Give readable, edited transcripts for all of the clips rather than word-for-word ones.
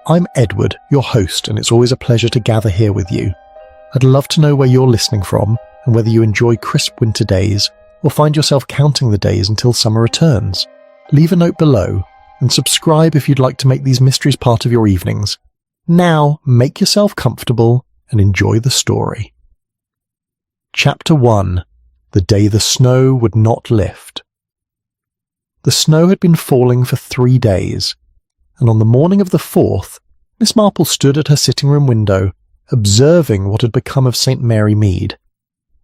I'm Edward, your host, and it's always a pleasure to gather here with you. I'd love to know where you're listening from and whether you enjoy crisp winter days or find yourself counting the days until summer returns. Leave a note below and subscribe if you'd like to make these mysteries part of your evenings. Now, make yourself comfortable and enjoy the story. Chapter 1. The Day the Snow Would Not Lift. The snow had been falling for 3 days, and on the morning of the 4th, Miss Marple stood at her sitting room window, observing what had become of St. Mary Mead.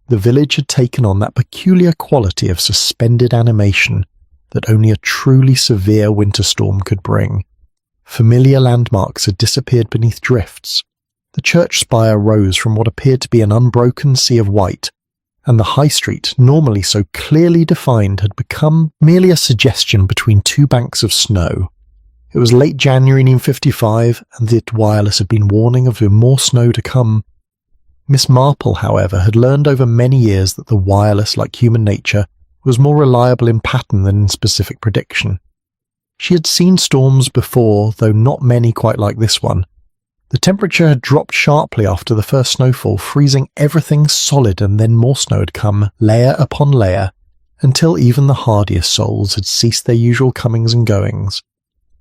The village had taken on that peculiar quality of suspended animation that only a truly severe winter storm could bring. Familiar landmarks had disappeared beneath drifts. The church spire rose from what appeared to be an unbroken sea of white, and the high street, normally so clearly defined, had become merely a suggestion between two banks of snow. It was late January 1955, and the wireless had been warning of more snow to come. Miss Marple, however, had learned over many years that the wireless, like human nature, was more reliable in pattern than in specific prediction. She had seen storms before, though not many quite like this one. The temperature had dropped sharply after the first snowfall, freezing everything solid, and then more snow had come, layer upon layer, until even the hardiest souls had ceased their usual comings and goings.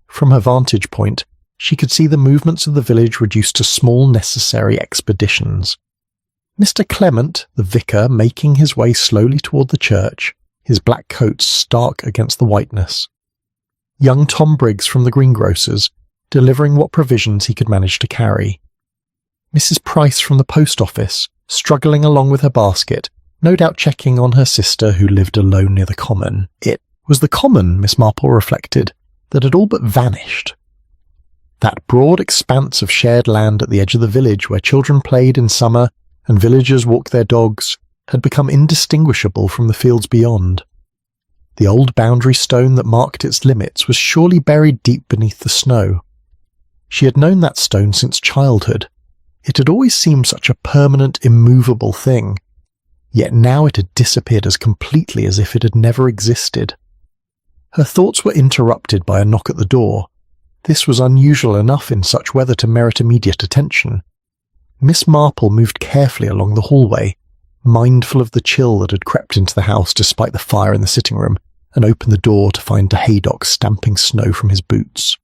From her vantage point, she could see the movements of the village reduced to small necessary expeditions. Mr. Clement, the vicar, making his way slowly toward the church, his black coat stark against the whiteness. Young Tom Briggs from the greengrocer's, delivering what provisions he could manage to carry. Mrs. Price from the post office, struggling along with her basket, no doubt checking on her sister who lived alone near the common. It was the common, Miss Marple reflected, that had all but vanished. That broad expanse of shared land at the edge of the village where children played in summer and villagers walked their dogs had become indistinguishable from the fields beyond. The old boundary stone that marked its limits was surely buried deep beneath the snow. She had known that stone since childhood. It had always seemed such a permanent, immovable thing, yet now it had disappeared as completely as if it had never existed. Her thoughts were interrupted by a knock at the door. This was unusual enough in such weather to merit immediate attention. Miss Marple moved carefully along the hallway, mindful of the chill that had crept into the house despite the fire in the sitting room, and opened the door to find Haydock stamping snow from his boots.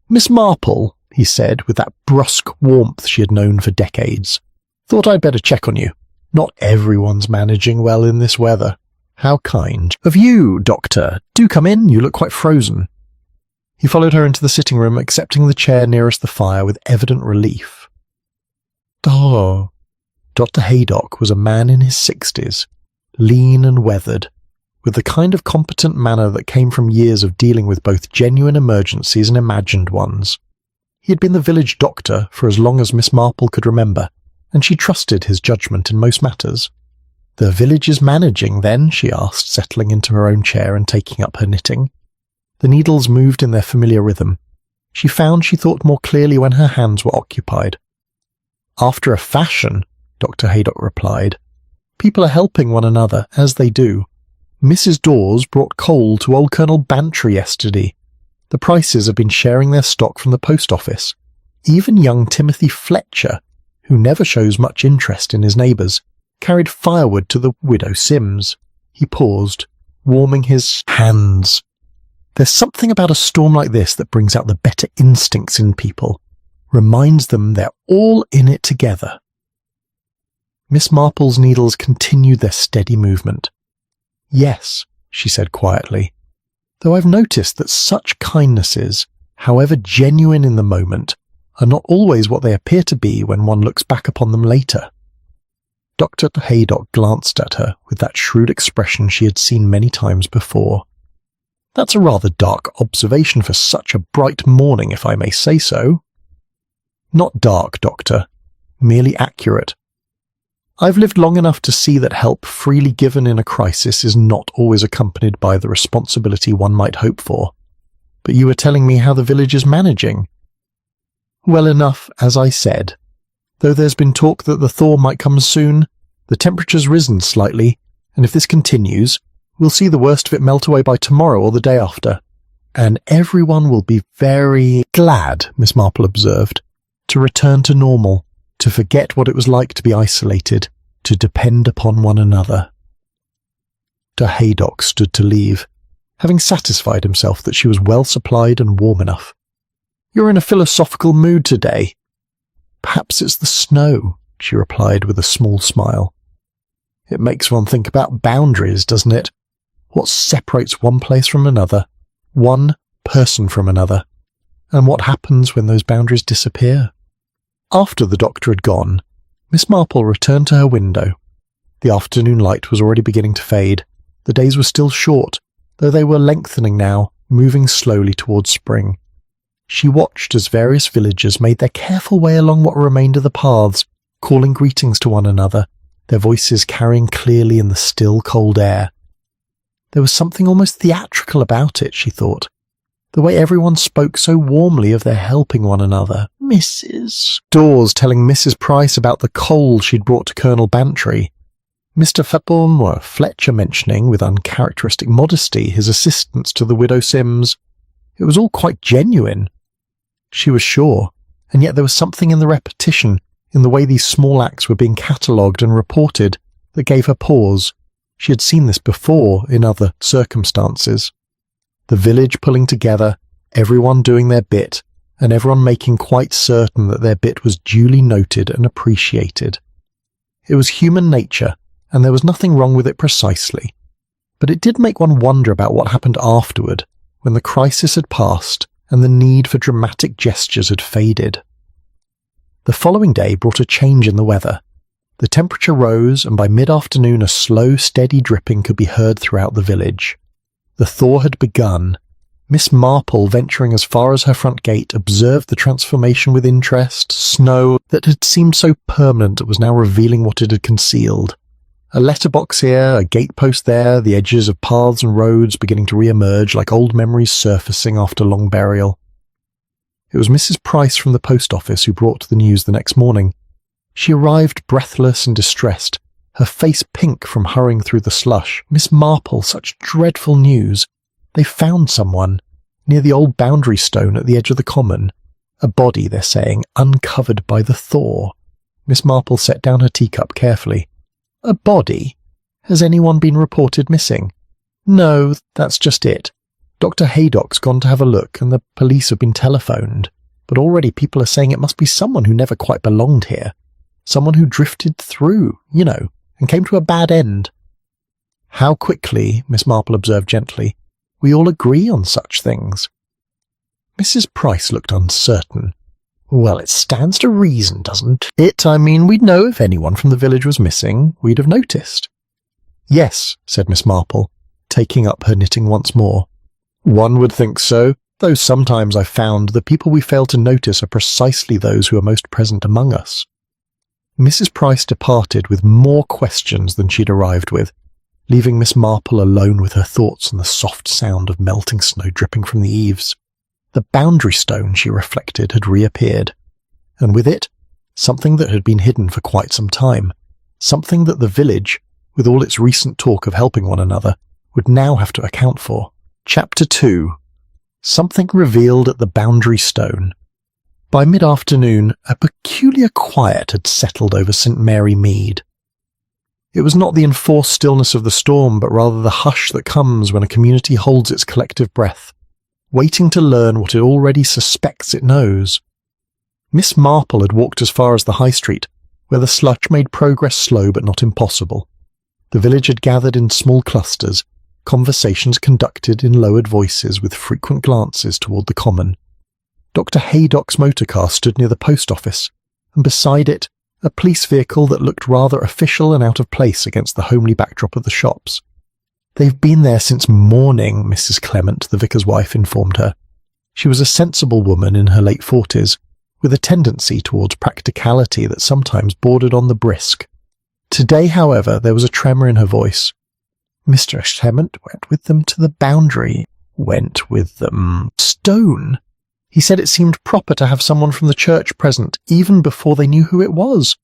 "Miss Marple," he said with that brusque warmth she had known for decades, "thought I'd better check on you. Not everyone's managing well in this weather." "How kind of you, Doctor. Do come in, you look quite frozen." He followed her into the sitting room, accepting the chair nearest the fire with evident relief. Oh. Dr. Haydock was a man in his 60s, lean and weathered, with the kind of competent manner that came from years of dealing with both genuine emergencies and imagined ones. He had been the village doctor for as long as Miss Marple could remember, and she trusted his judgment in most matters. "The village is managing, then?" she asked, settling into her own chair and taking up her knitting. The needles moved in their familiar rhythm. She found she thought more clearly when her hands were occupied. "After a fashion," Dr. Haydock replied. "People are helping one another, as they do. Mrs. Dawes brought coal to old Colonel Bantry yesterday. The Prices have been sharing their stock from the post office. Even young Timothy Fletcher, who never shows much interest in his neighbours, carried firewood to the widow Sims." He paused, warming his hands. "There's something about a storm like this that brings out the better instincts in people, reminds them they're all in it together." Miss Marple's needles continued their steady movement. "Yes," she said quietly, "though I've noticed that such kindnesses, however genuine in the moment, are not always what they appear to be when one looks back upon them later." Dr. Haydock glanced at her with that shrewd expression she had seen many times before. "That's a rather dark observation for such a bright morning, if I may say so." "Not dark, Doctor, merely accurate. I've lived long enough to see that help freely given in a crisis is not always accompanied by the responsibility one might hope for. But you were telling me how the village is managing." "Well enough, as I said. Though there's been talk that the thaw might come soon, the temperature's risen slightly, and if this continues, we'll see the worst of it melt away by tomorrow or the day after. and everyone will be very glad, Miss Marple observed, to return to normal, to forget what it was like to be isolated, to depend upon one another. Dr. Haydock stood to leave, having satisfied himself that she was well supplied and warm enough. "You're in a philosophical mood today." "Perhaps it's the snow," she replied with a small smile. "It makes one think about boundaries, doesn't it? What separates one place from another, one person from another, and what happens when those boundaries disappear?" After the doctor had gone, Miss Marple returned to her window. The afternoon light was already beginning to fade. The days were still short, though they were lengthening now, moving slowly towards spring. She watched as various villagers made their careful way along what remained of the paths, calling greetings to one another, their voices carrying clearly in the still, cold air. There was something almost theatrical about it, she thought. The way everyone spoke so warmly of their helping one another. Mrs. Dawes telling Mrs. Price about the coal she'd brought to Colonel Bantry. Mr. Fathom or Fletcher mentioning, with uncharacteristic modesty, his assistance to the widow Sims. It was all quite genuine, she was sure, and yet there was something in the repetition, in the way these small acts were being catalogued and reported, that gave her pause. She had seen this before in other circumstances. The village pulling together, everyone doing their bit, and everyone making quite certain that their bit was duly noted and appreciated. It was human nature, and there was nothing wrong with it precisely. But it did make one wonder about what happened afterward, when the crisis had passed and the need for dramatic gestures had faded. The following day brought a change in the weather. The temperature rose, and by mid-afternoon a slow, steady dripping could be heard throughout the village. The thaw had begun. Miss Marple, venturing as far as her front gate, observed the transformation with interest. Snow that had seemed so permanent was now revealing what it had concealed. A letterbox here, a gatepost there, the edges of paths and roads beginning to re-emerge like old memories surfacing after long burial. It was Mrs. Price from the post office who brought the news the next morning. She arrived breathless and distressed, her face pink from hurrying through the slush. "Miss Marple, such dreadful news. They found someone, near the old boundary stone at the edge of the common. A body, they're saying, uncovered by the thaw." Miss Marple set down her teacup carefully. "A body? Has anyone been reported missing?" "No, that's just it. Dr. Haydock's gone to have a look, and the police have been telephoned. But already people are saying it must be someone who never quite belonged here. Someone who drifted through, and came to a bad end." "How quickly," Miss Marple observed gently, "we all agree on such things." Mrs. Price looked uncertain. "Well, it stands to reason, doesn't it? I mean, we'd know if anyone from the village was missing. We'd have noticed." "Yes," said Miss Marple, taking up her knitting once more. "One would think so, though sometimes I've found the people we fail to notice are precisely those who are most present among us." Mrs. Price departed with more questions than she'd arrived with, leaving Miss Marple alone with her thoughts and the soft sound of melting snow dripping from the eaves. The boundary stone, she reflected, had reappeared, and with it, something that had been hidden for quite some time, something that the village, with all its recent talk of helping one another, would now have to account for. Chapter 2. Something revealed at the boundary stone. By mid-afternoon, a peculiar quiet had settled over St. Mary Mead. It was not the enforced stillness of the storm, but rather the hush that comes when a community holds its collective breath, waiting to learn what it already suspects it knows. Miss Marple had walked as far as the High Street, where the slush made progress slow but not impossible. The village had gathered in small clusters, conversations conducted in lowered voices with frequent glances toward the common. Dr. Haydock's motor car stood near the post office, and beside it, a police vehicle that looked rather official and out of place against the homely backdrop of the shops. "They've been there since morning," Mrs. Clement, the vicar's wife, informed her. She was a sensible woman in her late 40s, with a tendency towards practicality that sometimes bordered on the brisk. Today, however, there was a tremor in her voice. "Mr. Clement went with them to the boundary." "Went with them? Stone? He said it seemed proper to have someone from the church present, even before they knew who it was."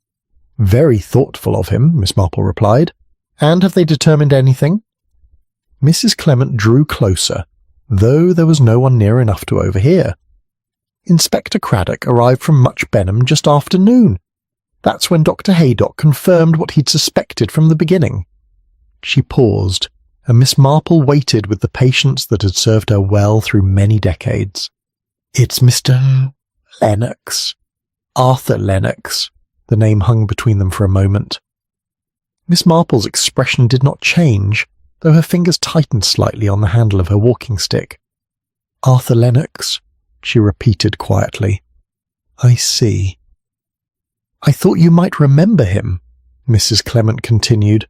"Very thoughtful of him," Miss Marple replied. "And have they determined anything?" Mrs. Clement drew closer, though there was no one near enough to overhear. Inspector Craddock arrived from Much Benham just after noon. That's when Dr. Haydock confirmed what he'd suspected from the beginning. She paused, and Miss Marple waited with the patience that had served her well through many decades. "It's Mr. Lennox. Arthur Lennox." The name hung between them for a moment. Miss Marple's expression did not change, though her fingers tightened slightly on the handle of her walking stick. "Arthur Lennox," she repeated quietly. "I see." "I thought you might remember him," Mrs. Clement continued.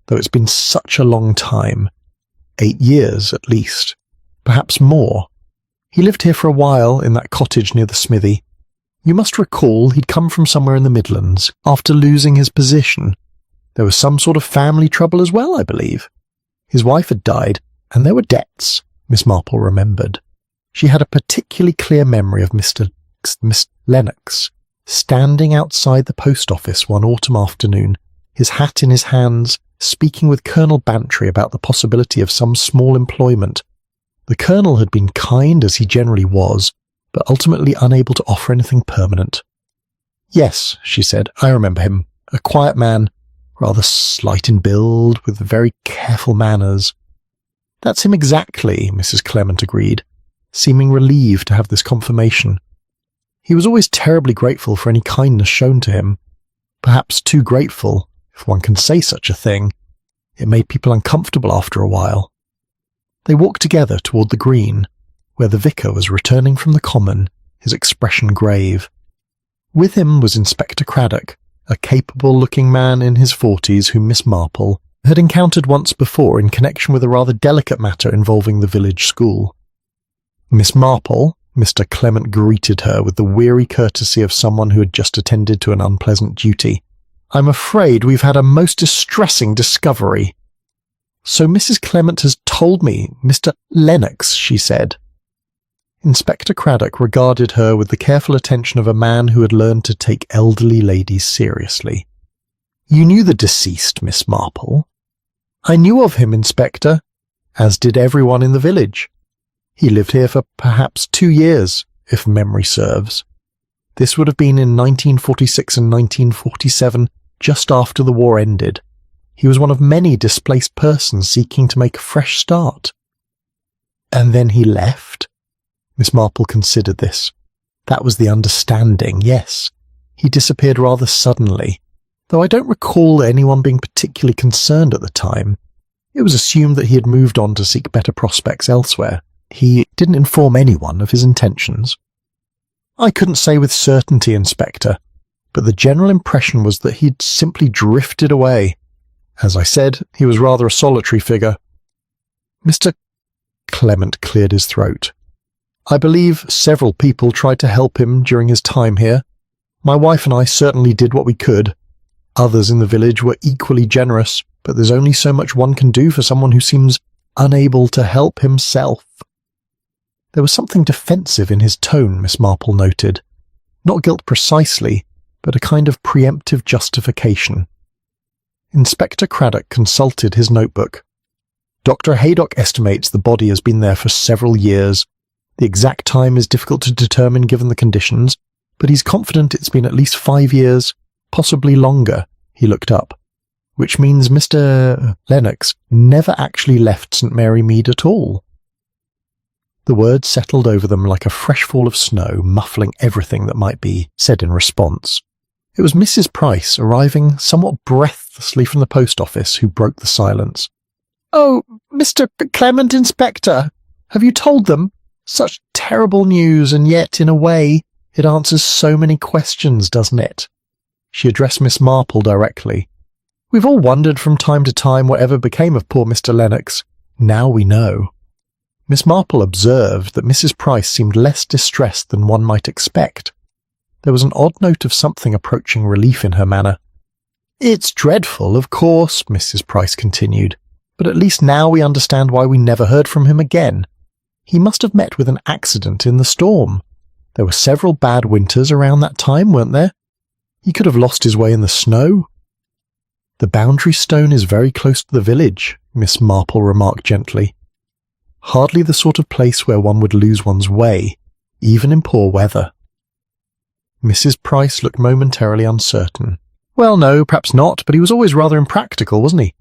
"Though it's been such a long time. 8 years, at least. Perhaps more. He lived here for a while, in that cottage near the smithy. You must recall he'd come from somewhere in the Midlands, after losing his position. There was some sort of family trouble as well, I believe. His wife had died, and there were debts," Miss Marple remembered. She had a particularly clear memory of Miss Lennox standing outside the post office one autumn afternoon, his hat in his hands, speaking with Colonel Bantry about the possibility of some small employment. The Colonel had been kind as he generally was, but ultimately unable to offer anything permanent. "Yes," she said, "I remember him. A quiet man, rather slight in build, with very careful manners." "That's him exactly," Mrs. Clement agreed, seeming relieved to have this confirmation. "He was always terribly grateful for any kindness shown to him. Perhaps too grateful, if one can say such a thing. It made people uncomfortable after a while." They walked together toward the green, where the vicar was returning from the common, his expression grave. With him was Inspector Craddock, a capable-looking man in his 40s whom Miss Marple had encountered once before in connection with a rather delicate matter involving the village school. "Miss Marple," Mr. Clement greeted her with the weary courtesy of someone who had just attended to an unpleasant duty. "I'm afraid we've had a most distressing discovery." "So Mrs. Clement has told me, Mr. Lennox," she said. Inspector Craddock regarded her with the careful attention of a man who had learned to take elderly ladies seriously. "You knew the deceased, Miss Marple?" "I knew of him, Inspector, as did everyone in the village. He lived here for perhaps 2 years, if memory serves. This would have been in 1946 and 1947, just after the war ended. He was one of many displaced persons seeking to make a fresh start." "And then he left?" Miss Marple considered this. "That was the understanding, yes. He disappeared rather suddenly, though I don't recall anyone being particularly concerned at the time. It was assumed that he had moved on to seek better prospects elsewhere. He didn't inform anyone of his intentions." "I couldn't say with certainty, Inspector, but the general impression was that he'd simply drifted away. As I said, he was rather a solitary figure." Mr. Clement cleared his throat. "I believe several people tried to help him during his time here. My wife and I certainly did what we could. Others in the village were equally generous, but there's only so much one can do for someone who seems unable to help himself." There was something defensive in his tone, Miss Marple noted. Not guilt precisely, but a kind of preemptive justification. Inspector Craddock consulted his notebook. "Dr. Haydock estimates the body has been there for several years. The exact time is difficult to determine given the conditions, but he's confident it's been at least 5 years, possibly longer." He looked up. "Which means Mr. Lennox never actually left St. Mary Mead at all." The words settled over them like a fresh fall of snow, muffling everything that might be said in response. It was Mrs. Price, arriving somewhat breathlessly from the post office, who broke the silence. "Oh, Mr. Clement, Inspector, have you told them? Such terrible news, and yet, in a way, it answers so many questions, doesn't it?" She addressed Miss Marple directly. "We've all wondered from time to time whatever became of poor Mr. Lennox. Now we know." Miss Marple observed that Mrs. Price seemed less distressed than one might expect. There was an odd note of something approaching relief in her manner. "It's dreadful, of course," Mrs. Price continued, "but at least now we understand why we never heard from him again. He must have met with an accident in the storm. There were several bad winters around that time, weren't there? He could have lost his way in the snow." "The boundary stone is very close to the village," Miss Marple remarked gently. Hardly the sort of place where one would lose one's way, even in poor weather. Mrs. Price looked momentarily uncertain. Well, no, perhaps not, but he was always rather impractical, wasn't he?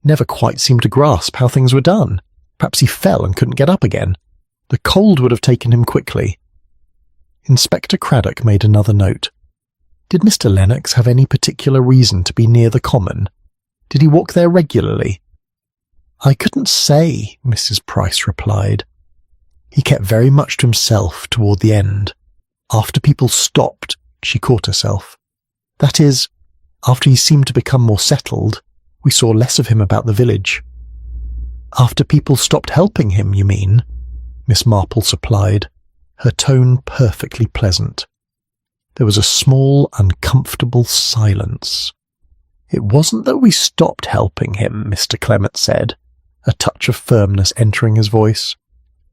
Never quite seemed to grasp how things were done. Perhaps he fell and couldn't get up again. The cold would have taken him quickly. Inspector Craddock made another note. Did Mr. Lennox have any particular reason to be near the common? Did he walk there regularly? I couldn't say, Mrs. Price replied. He kept very much to himself toward the end. After people stopped, she caught herself. That is, after he seemed to become more settled, we saw less of him about the village. After people stopped helping him, you mean? Miss Marple supplied, her tone perfectly pleasant. There was a small, uncomfortable silence. It wasn't that we stopped helping him, Mr. Clement said, a touch of firmness entering his voice.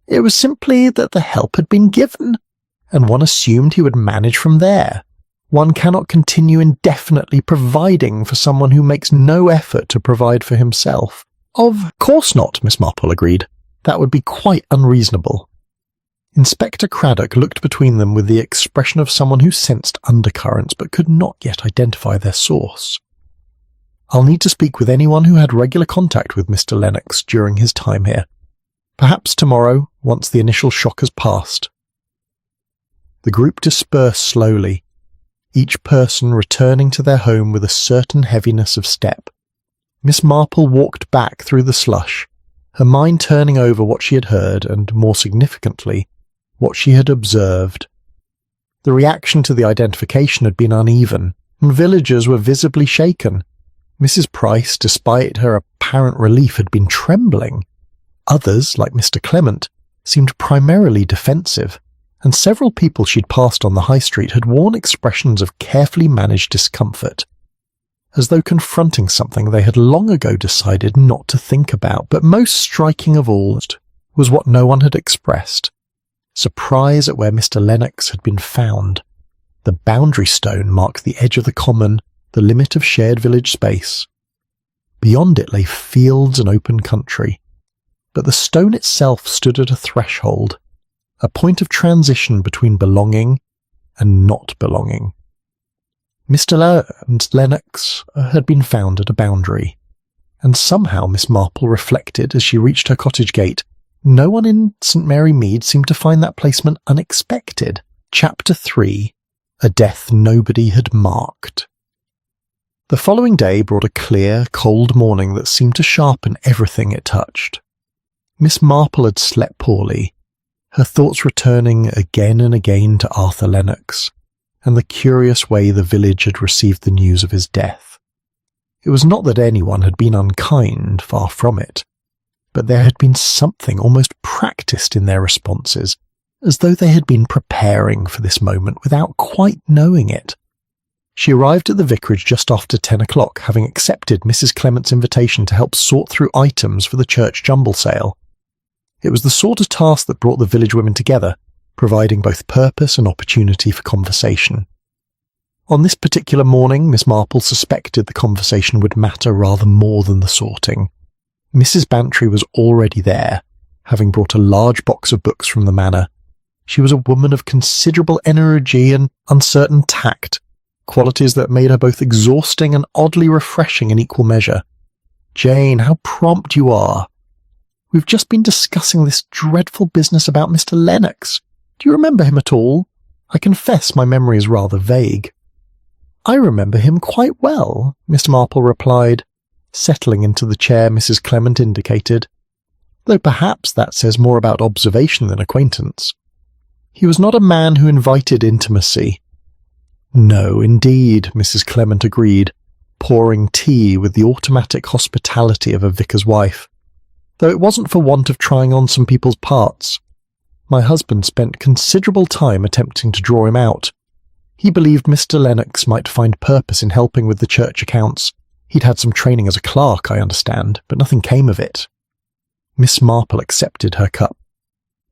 It was simply that the help had been given, and one assumed he would manage from there. One cannot continue indefinitely providing for someone who makes no effort to provide for himself. Of course not, Miss Marple agreed. That would be quite unreasonable. Inspector Craddock looked between them with the expression of someone who sensed undercurrents but could not yet identify their source. I'll need to speak with anyone who had regular contact with Mr. Lennox during his time here. Perhaps tomorrow, once the initial shock has passed. The group dispersed slowly, each person returning to their home with a certain heaviness of step. Miss Marple walked back through the slush, her mind turning over what she had heard and, more significantly, what she had observed. The reaction to the identification had been uneven, and villagers were visibly shaken. Mrs. Price, despite her apparent relief, had been trembling. Others, like Mr. Clement, seemed primarily defensive, and several people she'd passed on the high street had worn expressions of carefully managed discomfort, as though confronting something they had long ago decided not to think about. But most striking of all was what no one had expressed: surprise at where Mr. Lennox had been found. The boundary stone marked the edge of the common, the limit of shared village space. Beyond it lay fields and open country, but the stone itself stood at a threshold, a point of transition between belonging and not belonging. Mr. Lennox had been found at a boundary, and somehow, Miss Marple reflected as she reached her cottage gate, no one in St. Mary Mead seemed to find that placement unexpected. Chapter 3. A Death Nobody Had Marked. The following day brought a clear, cold morning that seemed to sharpen everything it touched. Miss Marple had slept poorly, her thoughts returning again and again to Arthur Lennox, and the curious way the village had received the news of his death. It was not that anyone had been unkind, far from it, but there had been something almost practiced in their responses, as though they had been preparing for this moment without quite knowing it. She arrived at the vicarage just after 10 o'clock, having accepted Mrs. Clement's invitation to help sort through items for the church jumble sale. It was the sort of task that brought the village women together, providing both purpose and opportunity for conversation. On this particular morning, Miss Marple suspected the conversation would matter rather more than the sorting. Mrs. Bantry was already there, having brought a large box of books from the manor. She was a woman of considerable energy and uncertain tact, qualities that made her both exhausting and oddly refreshing in equal measure. "Jane, how prompt you are! We've just been discussing this dreadful business about Mr. Lennox. Do you remember him at all? I confess my memory is rather vague." "I remember him quite well," Miss Marple replied, settling into the chair Mrs. Clement indicated, though perhaps that says more about observation than acquaintance. "He was not a man who invited intimacy." "No, indeed," Mrs. Clement agreed, pouring tea with the automatic hospitality of a vicar's wife, though it wasn't for want of trying on some people's parts. My husband spent considerable time attempting to draw him out. He believed Mr. Lennox might find purpose in helping with the church accounts. He'd had some training as a clerk, I understand, but nothing came of it. Miss Marple accepted her cup.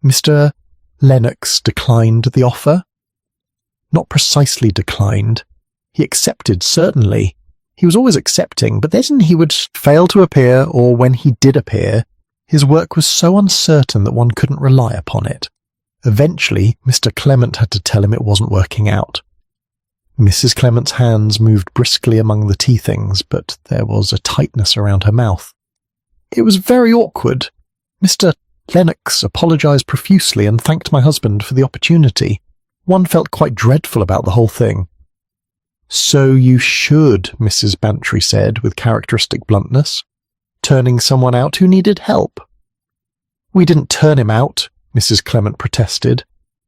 "Mr. Lennox declined the offer?" "Not precisely declined. He accepted, certainly. He was always accepting, but then he would fail to appear, or when he did appear, His work was so uncertain that one couldn't rely upon it. Eventually, Mr. Clement had to tell him it wasn't working out. Mrs. Clement's hands moved briskly among the tea things, but there was a tightness around her mouth. It was very awkward. Mr. Lennox apologised profusely and thanked my husband for the opportunity. One felt quite dreadful about the whole thing. "So you should," Mrs. Bantry said with characteristic bluntness, "turning someone out who needed help." "We didn't turn him out," Mrs. Clement protested.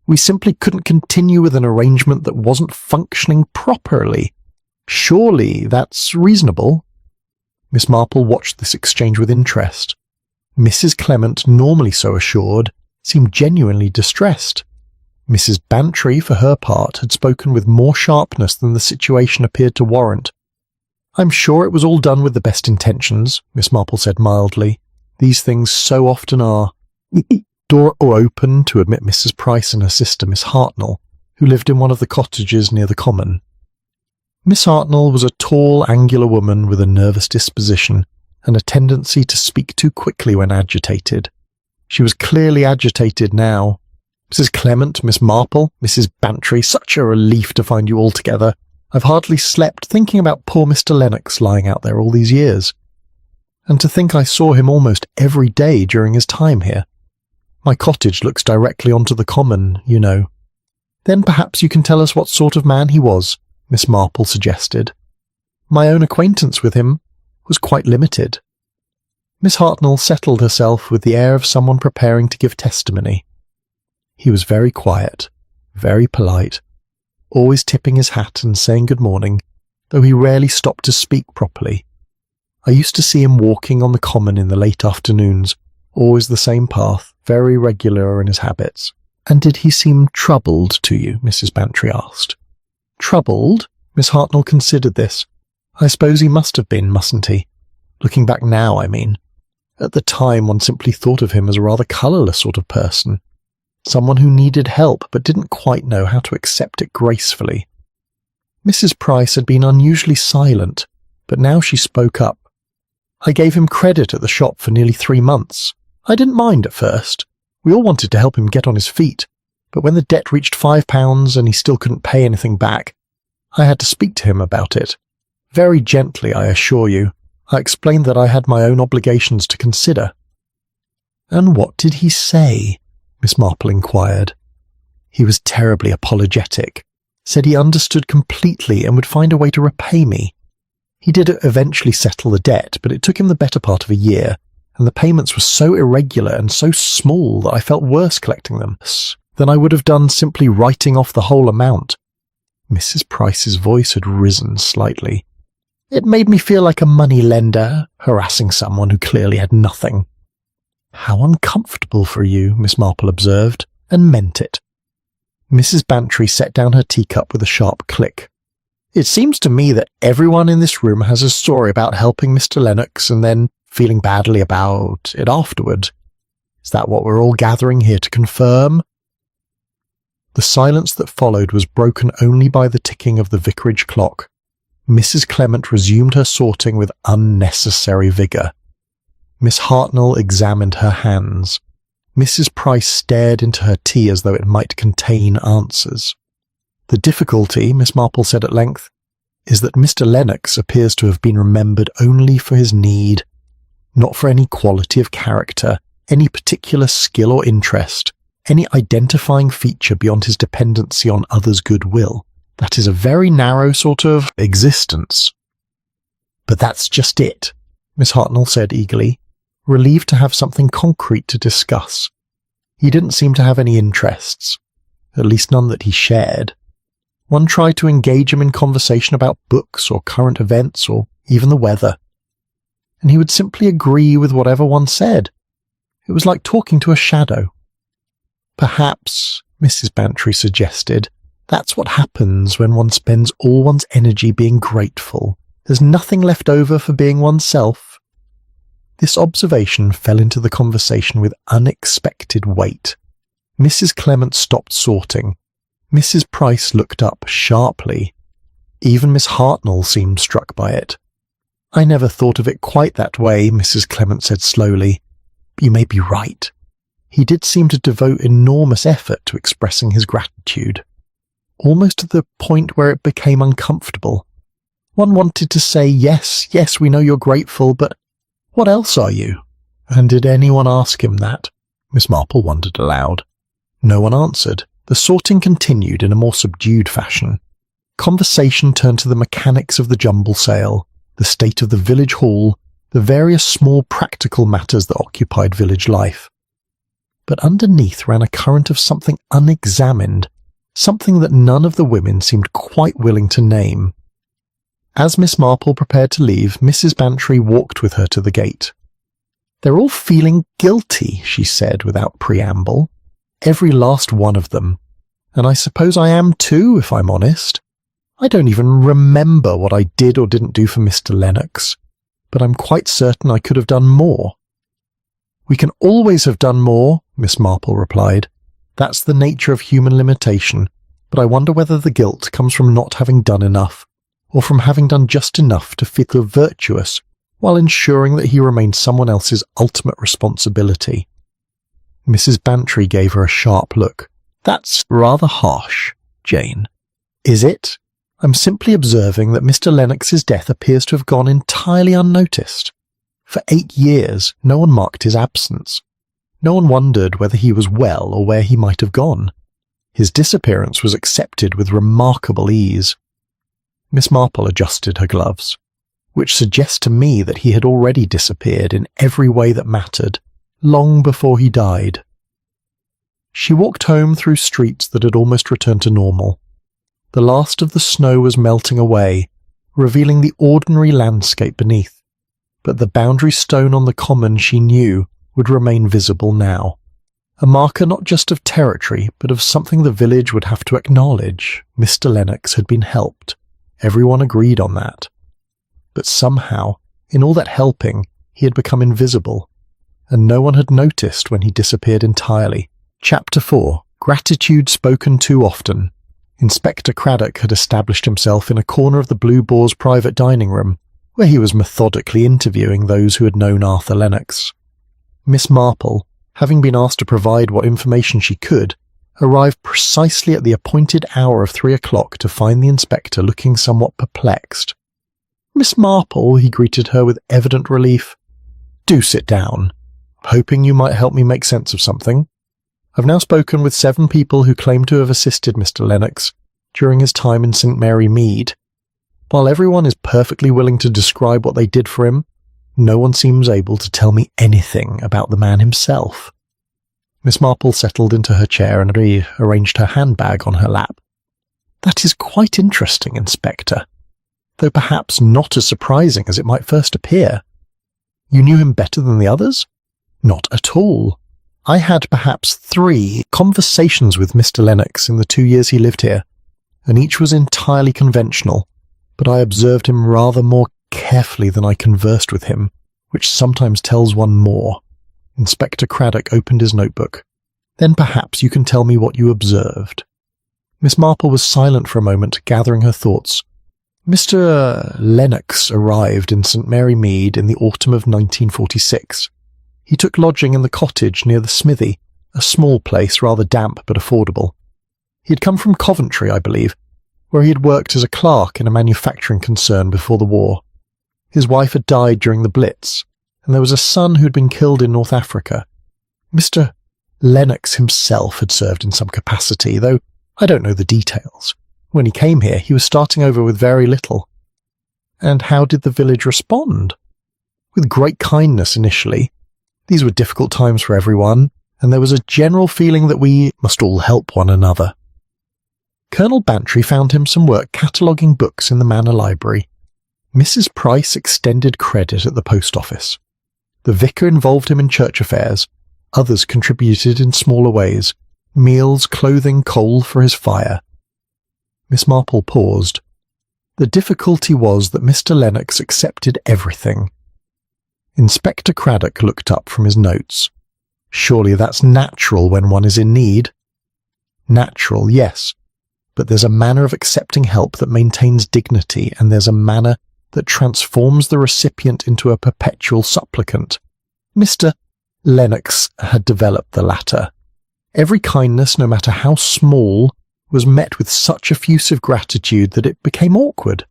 "We simply couldn't continue with an arrangement that wasn't functioning properly. Surely that's reasonable." Miss Marple watched this exchange with interest. Mrs. Clement, normally so assured, seemed genuinely distressed. Mrs. Bantry, for her part, had spoken with more sharpness than the situation appeared to warrant. "I'm sure it was all done with the best intentions," Miss Marple said mildly. "These things so often are." Door opened to admit Mrs. Price and her sister, Miss Hartnell, who lived in one of the cottages near the common. Miss Hartnell was a tall, angular woman with a nervous disposition and a tendency to speak too quickly when agitated. She was clearly agitated now. "Mrs. Clement, Miss Marple, Mrs. Bantry, such a relief to find you all together. I've hardly slept thinking about poor Mr. Lennox lying out there all these years. And to think I saw him almost every day during his time here. My cottage looks directly onto the common, you know." "Then perhaps you can tell us what sort of man he was," Miss Marple suggested. "My own acquaintance with him was quite limited." Miss Hartnell settled herself with the air of someone preparing to give testimony. "He was very quiet, very polite, always tipping his hat and saying good morning, though he rarely stopped to speak properly. I used to see him walking on the common in the late afternoons, always the same path, very regular in his habits." "And did he seem troubled to you?" Mrs. Bantry asked. "Troubled?" Miss Hartnell considered this. "I suppose he must have been, mustn't he? Looking back now, I mean. At the time, one simply thought of him as a rather colourless sort of person. Someone who needed help but didn't quite know how to accept it gracefully." Mrs. Price had been unusually silent, but now she spoke up. "I gave him credit at the shop for nearly 3 months. I didn't mind at first. We all wanted to help him get on his feet, but when the debt reached £5 and he still couldn't pay anything back, I had to speak to him about it. Very gently, I assure you. I explained that I had my own obligations to consider." "And what did he say?" Miss Marple inquired. "He was terribly apologetic. Said he understood completely and would find a way to repay me. He did eventually settle the debt, but it took him the better part of a year, and the payments were so irregular and so small that I felt worse collecting them than I would have done simply writing off the whole amount." Mrs. Price's voice had risen slightly. "It made me feel like a money-lender, harassing someone who clearly had nothing." "How uncomfortable for you," Miss Marple observed, and meant it. Mrs. Bantry set down her teacup with a sharp click. "It seems to me that everyone in this room has a story about helping Mr. Lennox and then feeling badly about it afterward. Is that what we're all gathering here to confirm?" The silence that followed was broken only by the ticking of the vicarage clock. Mrs. Clement resumed her sorting with unnecessary vigour. Miss Hartnell examined her hands. Mrs. Price stared into her tea as though it might contain answers. "The difficulty," Miss Marple said at length, "is that Mr. Lennox appears to have been remembered only for his need, not for any quality of character, any particular skill or interest, any identifying feature beyond his dependency on others' goodwill. That is a very narrow sort of existence." "But that's just it," Miss Hartnell said eagerly, relieved to have something concrete to discuss. "He didn't seem to have any interests, at least none that he shared. One tried to engage him in conversation about books or current events or even the weather, and he would simply agree with whatever one said. It was like talking to a shadow." "Perhaps," Mrs. Bantry suggested, "that's what happens when one spends all one's energy being grateful. There's nothing left over for being oneself." This observation fell into the conversation with unexpected weight. Mrs. Clement stopped sorting. Mrs. Price looked up sharply. Even Miss Hartnell seemed struck by it. "I never thought of it quite that way," Mrs. Clement said slowly. You may be right. He did seem to devote enormous effort to expressing his gratitude, almost to the point where it became uncomfortable. One wanted to say, yes, we know you're grateful, but what else are you? And did anyone ask him that? Miss Marple wondered aloud. No one answered. The sorting continued in a more subdued fashion. Conversation turned to the mechanics of the jumble sale, the state of the village hall, the various small practical matters that occupied village life. But underneath ran a current of something unexamined, something that none of the women seemed quite willing to name. As Miss Marple prepared to leave, Mrs. Bantry walked with her to the gate. "They're all feeling guilty," she said without preamble. "Every last one of them. And I suppose I am too, if I'm honest. I don't even remember what I did or didn't do for Mr. Lennox, but I'm quite certain I could have done more." "We can always have done more," Miss Marple replied. "That's the nature of human limitation, but I wonder whether the guilt comes from not having done enough, or from having done just enough to feel virtuous while ensuring that he remained someone else's ultimate responsibility." Mrs. Bantry gave her a sharp look. "That's rather harsh, Jane." "Is it? I'm simply observing that Mr. Lennox's death appears to have gone entirely unnoticed. For 8 years, no one marked his absence. No one wondered whether he was well or where he might have gone. His disappearance was accepted with remarkable ease." Miss Marple adjusted her gloves, which suggests to me that he had already disappeared in every way that mattered, long before he died. She walked home through streets that had almost returned to normal. The last of the snow was melting away, revealing the ordinary landscape beneath, but the boundary stone on the common she knew would remain visible now, a marker not just of territory, but of something the village would have to acknowledge. Mr. Lennox had been helped. Everyone agreed on that. But somehow, in all that helping, he had become invisible, and no one had noticed when he disappeared entirely. Chapter 4. Gratitude spoken too often. Inspector Craddock had established himself in a corner of the Blue Boar's private dining room, where he was methodically interviewing those who had known Arthur Lennox. Miss Marple, having been asked to provide what information she could, arrived precisely at the appointed hour of 3 o'clock to find the inspector looking somewhat perplexed. "Miss Marple," he greeted her with evident relief. "Do sit down. Hoping you might help me make sense of something. I've now spoken with 7 people who claim to have assisted Mr. Lennox during his time in St. Mary Mead. While everyone is perfectly willing to describe what they did for him, no one seems able to tell me anything about the man himself." Miss Marple settled into her chair and rearranged her handbag on her lap. "That is quite interesting, Inspector, though perhaps not as surprising as it might first appear. You knew him better than the others?" "Not at all. I had perhaps 3 conversations with Mr. Lennox in the 2 years he lived here, and each was entirely conventional, but I observed him rather more carefully than I conversed with him, which sometimes tells one more." Inspector Craddock opened his notebook. "Then perhaps you can tell me what you observed." Miss Marple was silent for a moment, gathering her thoughts. "Mr. Lennox arrived in St. Mary Mead in the autumn of 1946. He took lodging in the cottage near the smithy, a small place, rather damp but affordable. He had come from Coventry, I believe, where he had worked as a clerk in a manufacturing concern before the war. His wife had died during the Blitz, and there was a son who had been killed in North Africa. Mr. Lennox himself had served in some capacity, though I don't know the details. When he came here, he was starting over with very little." "And how did the village respond?" "With great kindness initially. These were difficult times for everyone, and there was a general feeling that we must all help one another. Colonel Bantry found him some work cataloguing books in the manor library. Mrs. Price extended credit at the post office. The vicar involved him in church affairs. Others contributed in smaller ways, meals, clothing, coal for his fire." Miss Marple paused. The difficulty was that Mr. Lennox accepted everything. Inspector Craddock looked up from his notes. "Surely that's natural when one is in need." "Natural, yes, but there's a manner of accepting help that maintains dignity, and there's a manner that transforms the recipient into a perpetual supplicant. Mr. Lennox had developed the latter. Every kindness, no matter how small, was met with such effusive gratitude that it became awkward.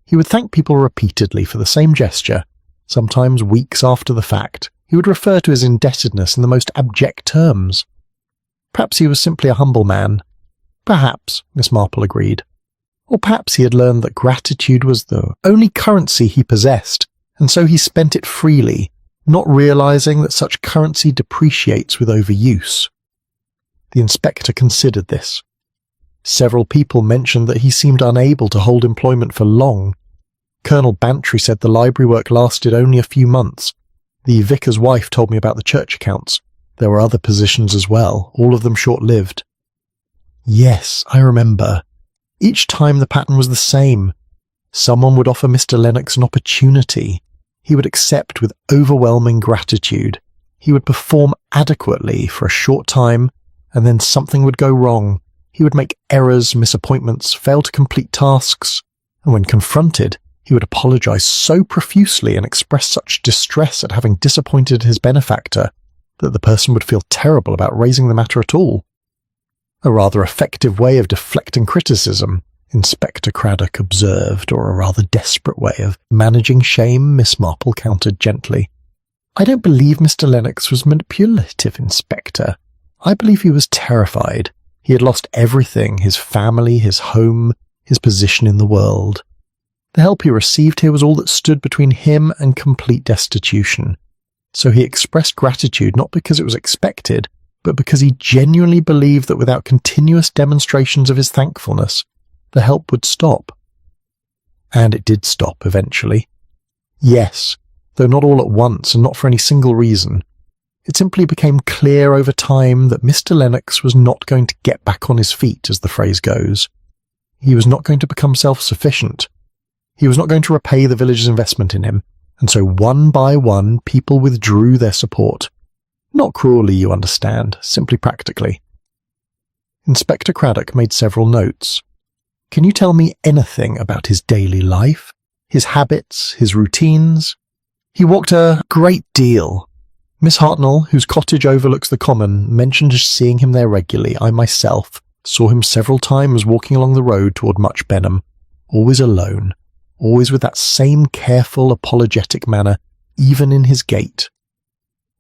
He would thank people repeatedly for the same gesture. Sometimes weeks after the fact, he would refer to his indebtedness in the most abject terms. Perhaps he was simply a humble man. Perhaps, Miss Marple agreed. Or perhaps he had learned that gratitude was the only currency he possessed, and so he spent it freely, not realizing that such currency depreciates with overuse. The inspector considered this. Several people mentioned that he seemed unable to hold employment for long. Colonel Bantry said the library work lasted only a few months. The vicar's wife told me about the church accounts. There were other positions as well, all of them short-lived. Yes, I remember. Each time the pattern was the same. Someone would offer Mr. Lennox an opportunity. He would accept with overwhelming gratitude. He would perform adequately for a short time, and then something would go wrong. He would make errors, miss appointments, fail to complete tasks, and when confronted, he would apologize so profusely and express such distress at having disappointed his benefactor that the person would feel terrible about raising the matter at all. A rather effective way of deflecting criticism, Inspector Craddock observed, or a rather desperate way of managing shame, Miss Marple countered gently. I don't believe Mr. Lennox was manipulative, Inspector. I believe he was terrified. He had lost everything, his family, his home, his position in the world. The help he received here was all that stood between him and complete destitution. So he expressed gratitude not because it was expected, but because he genuinely believed that without continuous demonstrations of his thankfulness, the help would stop. And it did stop eventually. Yes, though not all at once and not for any single reason. It simply became clear over time that Mr. Lennox was not going to get back on his feet, as the phrase goes. He was not going to become self-sufficient. He was not going to repay the village's investment in him, and so one by one people withdrew their support. Not cruelly, you understand, simply practically. Inspector Craddock made several notes. Can you tell me anything about his daily life, his habits, his routines? He walked a great deal. Miss Hartnell, whose cottage overlooks the common, mentioned seeing him there regularly. I myself saw him several times walking along the road toward Much Benham, always alone, always with that same careful, apologetic manner, even in his gait.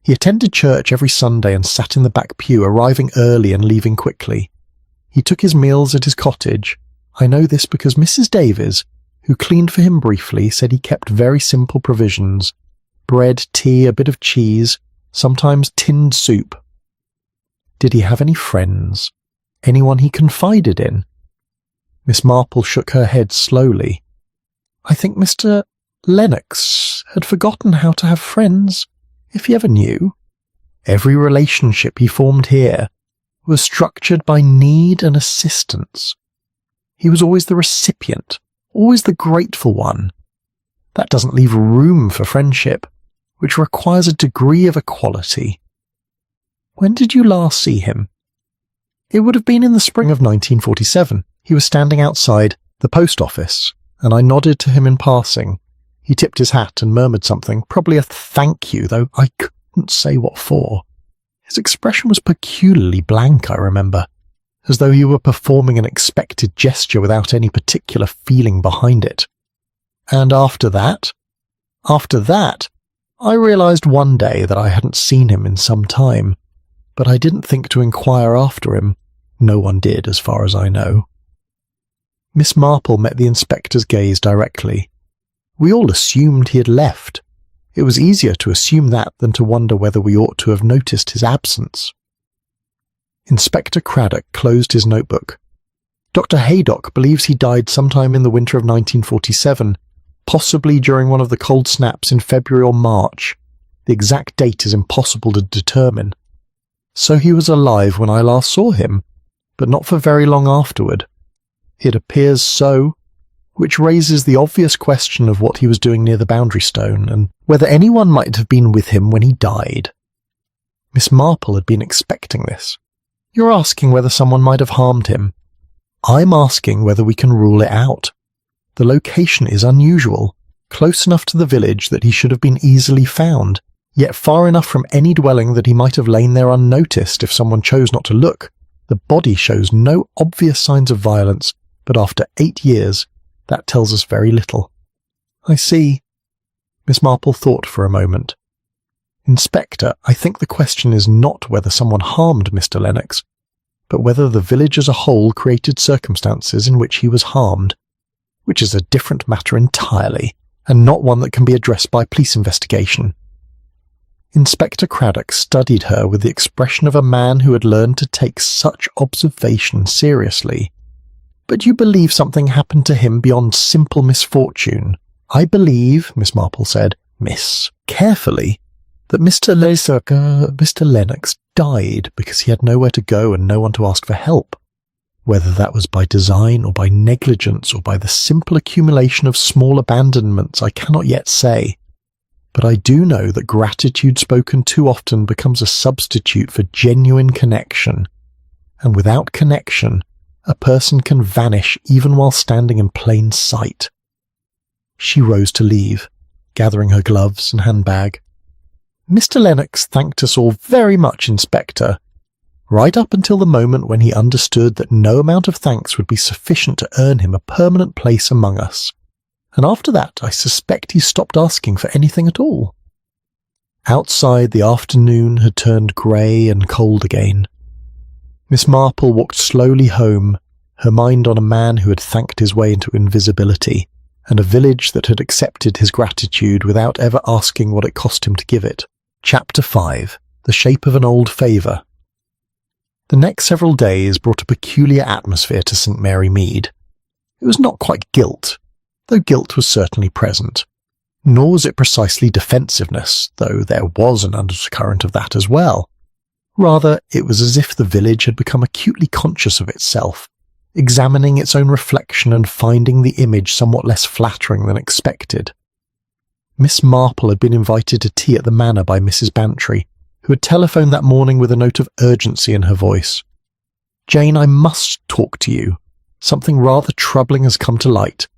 He attended church every Sunday and sat in the back pew, arriving early and leaving quickly. He took his meals at his cottage. I know this because Mrs. Davies, who cleaned for him briefly, said he kept very simple provisions: bread, tea, a bit of cheese, sometimes tinned soup. Did he have any friends? Anyone he confided in? Miss Marple shook her head slowly. I think Mr. Lennox had forgotten how to have friends, if he ever knew. Every relationship he formed here was structured by need and assistance. He was always the recipient, always the grateful one. That doesn't leave room for friendship, which requires a degree of equality. When did you last see him? It would have been in the spring of 1947. He was standing outside the post office, and I nodded to him in passing. He tipped his hat and murmured something, probably a thank you, though I couldn't say what for. His expression was peculiarly blank, I remember, as though he were performing an expected gesture without any particular feeling behind it. And after that, I realized one day that I hadn't seen him in some time, but I didn't think to inquire after him. No one did, as far as I know. Miss Marple met the inspector's gaze directly. We all assumed he had left. It was easier to assume that than to wonder whether we ought to have noticed his absence. Inspector Craddock closed his notebook. Dr. Haydock believes he died sometime in the winter of 1947, possibly during one of the cold snaps in February or March. The exact date is impossible to determine. So he was alive when I last saw him, but not for very long afterward. It appears so, which raises the obvious question of what he was doing near the boundary stone, and whether anyone might have been with him when he died. Miss Marple had been expecting this. You're asking whether someone might have harmed him. I'm asking whether we can rule it out. The location is unusual, close enough to the village that he should have been easily found, Yet far enough from any dwelling that he might have lain there unnoticed if someone chose not to look. The body shows no obvious signs of violence, but after 8 years, that tells us very little. I see. Miss Marple thought for a moment. Inspector, I think the question is not whether someone harmed Mr. Lennox, but whether the village as a whole created circumstances in which he was harmed, which is a different matter entirely, and not one that can be addressed by police investigation. Inspector Craddock studied her with the expression of a man who had learned to take such observation seriously. But you believe something happened to him beyond simple misfortune? I believe, Miss Marple said, Miss, carefully, that Mr. Lennox died because he had nowhere to go and no one to ask for help. Whether that was by design or by negligence or by the simple accumulation of small abandonments, I cannot yet say. But I do know that gratitude spoken too often becomes a substitute for genuine connection, and without connection, a person can vanish even while standing in plain sight. She rose to leave, gathering her gloves and handbag. Mr. Lennox thanked us all very much, Inspector, right up until the moment when he understood that no amount of thanks would be sufficient to earn him a permanent place among us. And after that, I suspect he stopped asking for anything at all. Outside, the afternoon had turned grey and cold again. Miss Marple walked slowly home, her mind on a man who had thanked his way into invisibility, and a village that had accepted his gratitude without ever asking what it cost him to give it. Chapter 5. The Shape of an Old Favour. The next several days brought a peculiar atmosphere to St. Mary Mead. It was not quite guilt, though guilt was certainly present. Nor was it precisely defensiveness, though there was an undercurrent of that as well. Rather, it was as if the village had become acutely conscious of itself, examining its own reflection and finding the image somewhat less flattering than expected. Miss Marple had been invited to tea at the Manor by Mrs. Bantry, who had telephoned that morning with a note of urgency in her voice. Jane, I must talk to you. Something rather troubling has come to light,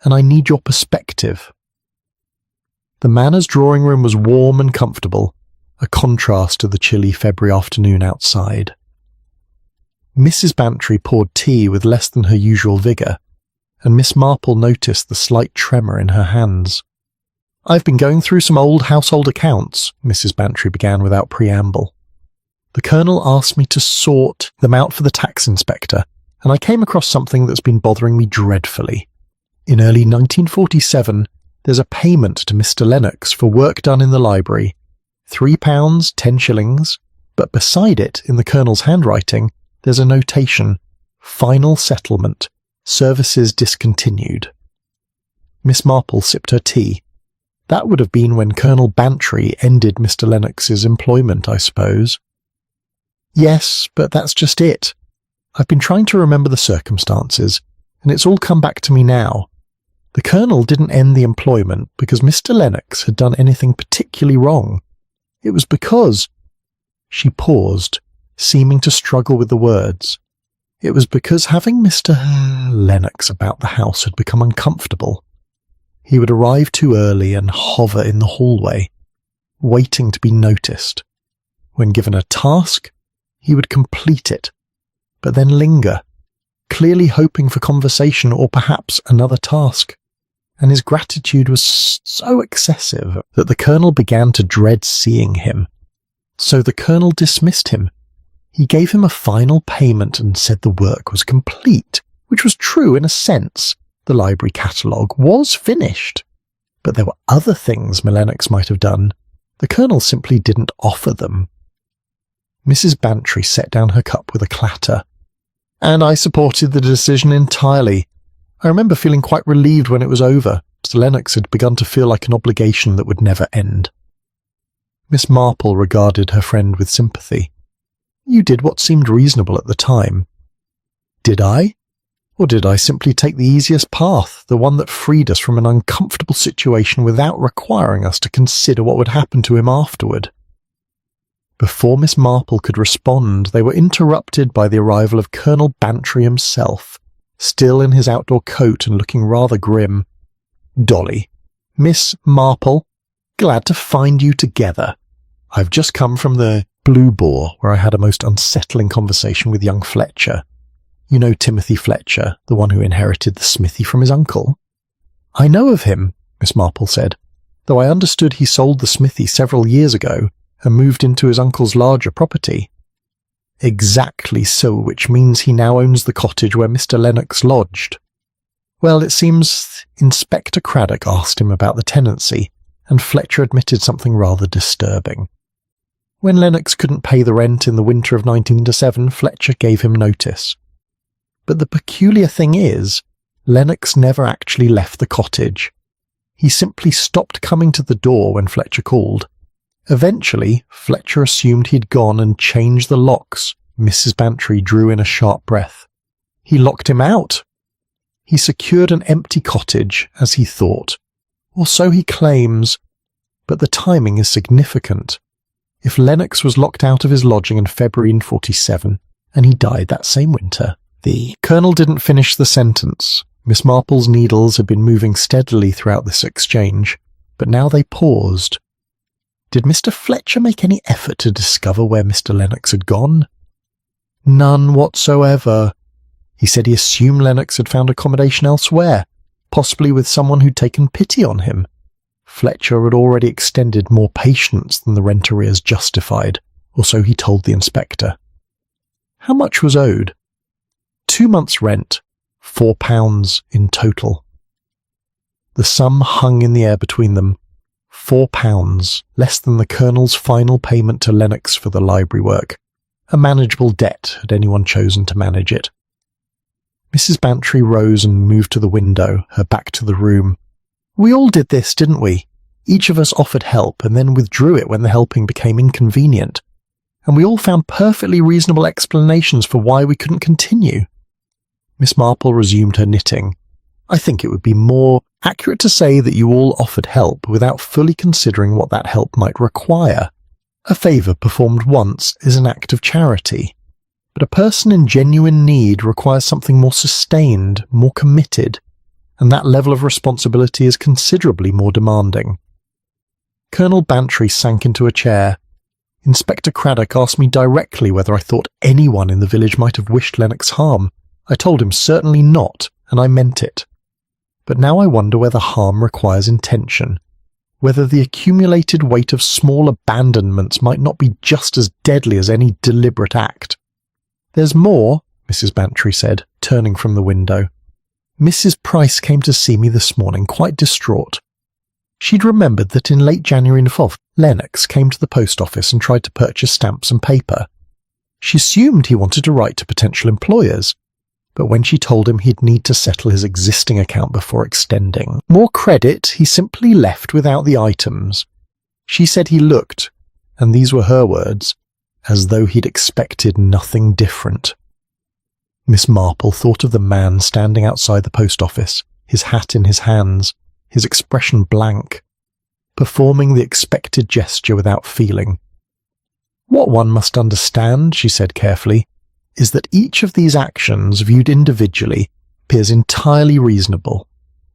and I need your perspective. The Manor's drawing room was warm and comfortable, a contrast to the chilly February afternoon outside. Mrs. Bantry poured tea with less than her usual vigour, and Miss Marple noticed the slight tremor in her hands. I've been going through some old household accounts, Mrs. Bantry began without preamble. The Colonel asked me to sort them out for the tax inspector, and I came across something that's been bothering me dreadfully. In early 1947, there's a payment to Mr. Lennox for work done in the library, £3, 10 shillings, but beside it, in the Colonel's handwriting, there's a notation, Final Settlement, Services Discontinued. Miss Marple sipped her tea. That would have been when Colonel Bantry ended Mr. Lennox's employment, I suppose. Yes, but that's just it. I've been trying to remember the circumstances, and it's all come back to me now. The Colonel didn't end the employment because Mr. Lennox had done anything particularly wrong. It was because... She paused, seeming to struggle with the words. It was because having Mr. Lennox about the house had become uncomfortable. He would arrive too early and hover in the hallway, waiting to be noticed. When given a task, he would complete it, but then linger, clearly hoping for conversation or perhaps another task. And his gratitude was so excessive that the Colonel began to dread seeing him. So the Colonel dismissed him. He gave him a final payment and said the work was complete, which was true in a sense. The library catalogue was finished, but there were other things Lennox might have done. The Colonel simply didn't offer them. Mrs. Bantry set down her cup with a clatter. And I supported the decision entirely. I remember feeling quite relieved when it was over. Mr. Lennox had begun to feel like an obligation that would never end. Miss Marple regarded her friend with sympathy. You did what seemed reasonable at the time. Did I? Or did I simply take the easiest path, the one that freed us from an uncomfortable situation without requiring us to consider what would happen to him afterward? Before Miss Marple could respond, they were interrupted by the arrival of Colonel Bantry himself, still in his outdoor coat and looking rather grim. Dolly. Miss Marple. Glad to find you together. I've just come from the Blue Boar, where I had a most unsettling conversation with young Fletcher. You know Timothy Fletcher, the one who inherited the smithy from his uncle? I know of him, Miss Marple said, though I understood he sold the smithy several years ago and moved into his uncle's larger property. Exactly so, which means he now owns the cottage where Mr. Lennox lodged. Well, it seems Inspector Craddock asked him about the tenancy, and Fletcher admitted something rather disturbing. When Lennox couldn't pay the rent in the winter of 1907, Fletcher gave him notice. But the peculiar thing is, Lennox never actually left the cottage. He simply stopped coming to the door when Fletcher called. Eventually, Fletcher assumed he'd gone and changed the locks. Mrs. Bantry drew in a sharp breath. He locked him out. He secured an empty cottage, as he thought. Or so he claims. But the timing is significant. If Lennox was locked out of his lodging in February 1947, and he died that same winter, the Colonel didn't finish the sentence. Miss Marple's needles had been moving steadily throughout this exchange, but now they paused. Did Mr. Fletcher make any effort to discover where Mr. Lennox had gone? None whatsoever. He said he assumed Lennox had found accommodation elsewhere, possibly with someone who'd taken pity on him. Fletcher had already extended more patience than the rent arrears justified, or so he told the inspector. How much was owed? 2 months' rent, £4 in total. The sum hung in the air between them. £4, less than the Colonel's final payment to Lennox for the library work. A manageable debt, had anyone chosen to manage it. Mrs. Bantry rose and moved to the window, her back to the room. We all did this, didn't we? Each of us offered help and then withdrew it when the helping became inconvenient. And we all found perfectly reasonable explanations for why we couldn't continue. Miss Marple resumed her knitting. I think it would be more accurate to say that you all offered help without fully considering what that help might require. A favour performed once is an act of charity, but a person in genuine need requires something more sustained, more committed, and that level of responsibility is considerably more demanding. Colonel Bantry sank into a chair. Inspector Craddock asked me directly whether I thought anyone in the village might have wished Lennox harm. I told him certainly not, and I meant it. But now I wonder whether harm requires intention, whether the accumulated weight of small abandonments might not be just as deadly as any deliberate act. There's more, Mrs. Bantry said, turning from the window. Mrs. Price came to see me this morning, quite distraught. She'd remembered that in late January and February, Lennox came to the post office and tried to purchase stamps and paper. She assumed he wanted to write to potential employers, but when she told him he'd need to settle his existing account before extending more credit, he simply left without the items. She said he looked, and these were her words, as though he'd expected nothing different. Miss Marple thought of the man standing outside the post office, his hat in his hands, his expression blank, performing the expected gesture without feeling. What one must understand, she said carefully, is that each of these actions, viewed individually, appears entirely reasonable.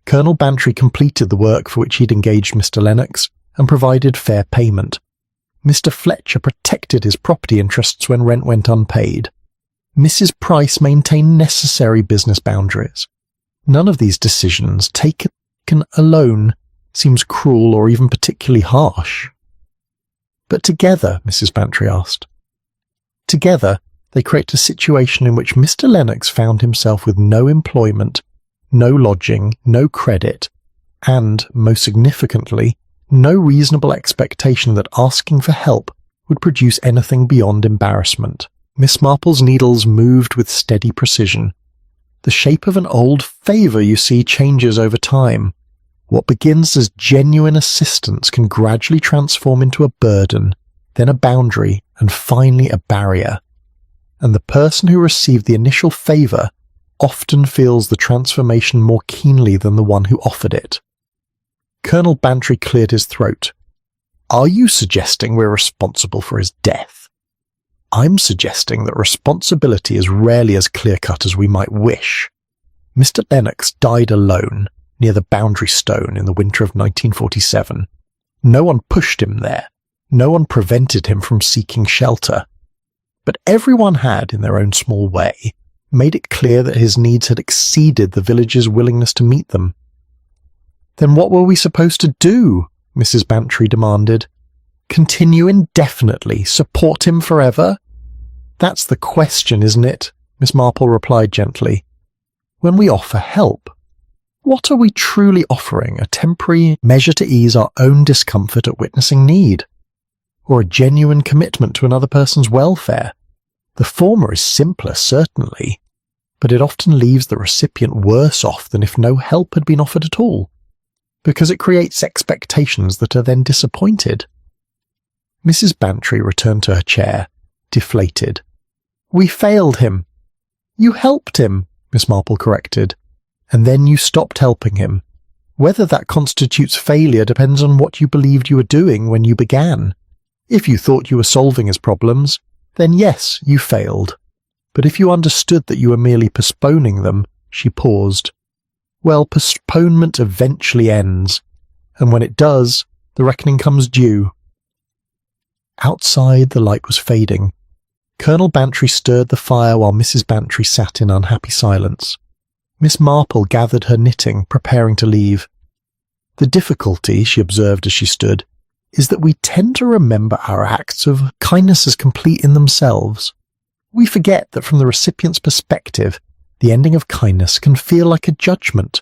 Colonel Bantry completed the work for which he'd engaged Mr. Lennox and provided fair payment. Mr. Fletcher protected his property interests when rent went unpaid. Mrs. Price maintained necessary business boundaries. None of these decisions, taken alone, seems cruel or even particularly harsh. But together, Mrs. Bantry asked. Together, they create a situation in which Mr. Lennox found himself with no employment, no lodging, no credit, and, most significantly, no reasonable expectation that asking for help would produce anything beyond embarrassment. Miss Marple's needles moved with steady precision. The shape of an old favour, you see, changes over time. What begins as genuine assistance can gradually transform into a burden, then a boundary, and finally a barrier. And the person who received the initial favour often feels the transformation more keenly than the one who offered it. Colonel Bantry cleared his throat. Are you suggesting we're responsible for his death? I'm suggesting that responsibility is rarely as clear-cut as we might wish. Mr. Lennox died alone near the boundary stone in the winter of 1947. No one pushed him there. No one prevented him from seeking shelter. But everyone had, in their own small way, made it clear that his needs had exceeded the village's willingness to meet them. Then what were we supposed to do? Mrs. Bantry demanded. Continue indefinitely? Support him forever? That's the question, isn't it? Miss Marple replied gently. When we offer help, what are we truly offering? A temporary measure to ease our own discomfort at witnessing need? Or a genuine commitment to another person's welfare? The former is simpler, certainly, but it often leaves the recipient worse off than if no help had been offered at all, because it creates expectations that are then disappointed. Mrs. Bantry returned to her chair, deflated. We failed him. You helped him, Miss Marple corrected, and then you stopped helping him. Whether that constitutes failure depends on what you believed you were doing when you began. If you thought you were solving his problems, then yes, you failed. But if you understood that you were merely postponing them, she paused. Well, postponement eventually ends, and when it does, the reckoning comes due. Outside, the light was fading. Colonel Bantry stirred the fire while Mrs. Bantry sat in unhappy silence. Miss Marple gathered her knitting, preparing to leave. The difficulty, she observed as she stood, is that we tend to remember our acts of kindness as complete in themselves. We forget that from the recipient's perspective, the ending of kindness can feel like a judgment.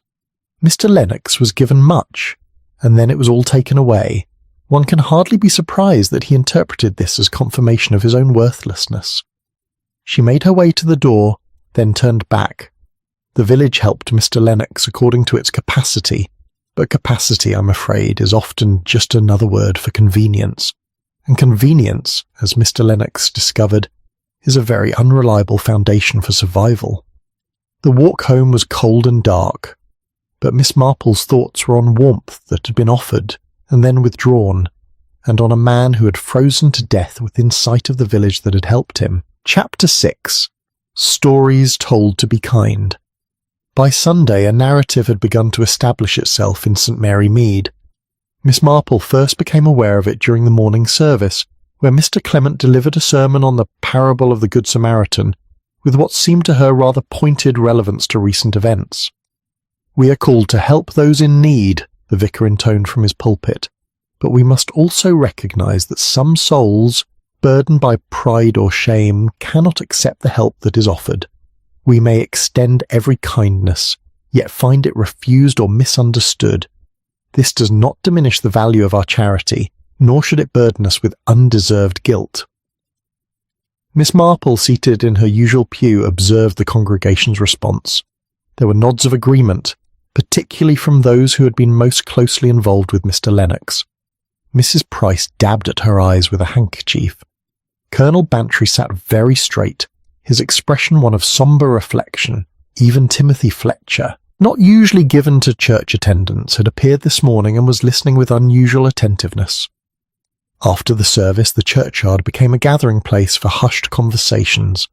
Mr. Lennox was given much, and then it was all taken away. One can hardly be surprised that he interpreted this as confirmation of his own worthlessness. She made her way to the door, then turned back. The village helped Mr. Lennox according to its capacity, but capacity, I'm afraid, is often just another word for convenience. And convenience, as Mr. Lennox discovered, is a very unreliable foundation for survival. The walk home was cold and dark, but Miss Marple's thoughts were on warmth that had been offered and then withdrawn, and on a man who had frozen to death within sight of the village that had helped him. Chapter 6. Stories Told to be Kind. By Sunday, a narrative had begun to establish itself in St. Mary Mead. Miss Marple first became aware of it during the morning service, where Mr. Clement delivered a sermon on the parable of the Good Samaritan, with what seemed to her rather pointed relevance to recent events. We are called to help those in need, the vicar intoned from his pulpit, but we must also recognise that some souls, burdened by pride or shame, cannot accept the help that is offered. We may extend every kindness, yet find it refused or misunderstood. This does not diminish the value of our charity, nor should it burden us with undeserved guilt. Miss Marple, seated in her usual pew, observed the congregation's response. There were nods of agreement, particularly from those who had been most closely involved with Mr. Lennox. Mrs. Price dabbed at her eyes with a handkerchief. Colonel Bantry sat very straight, his expression one of sombre reflection. Even Timothy Fletcher, not usually given to church attendance, had appeared this morning and was listening with unusual attentiveness. After the service, the churchyard became a gathering place for hushed conversations.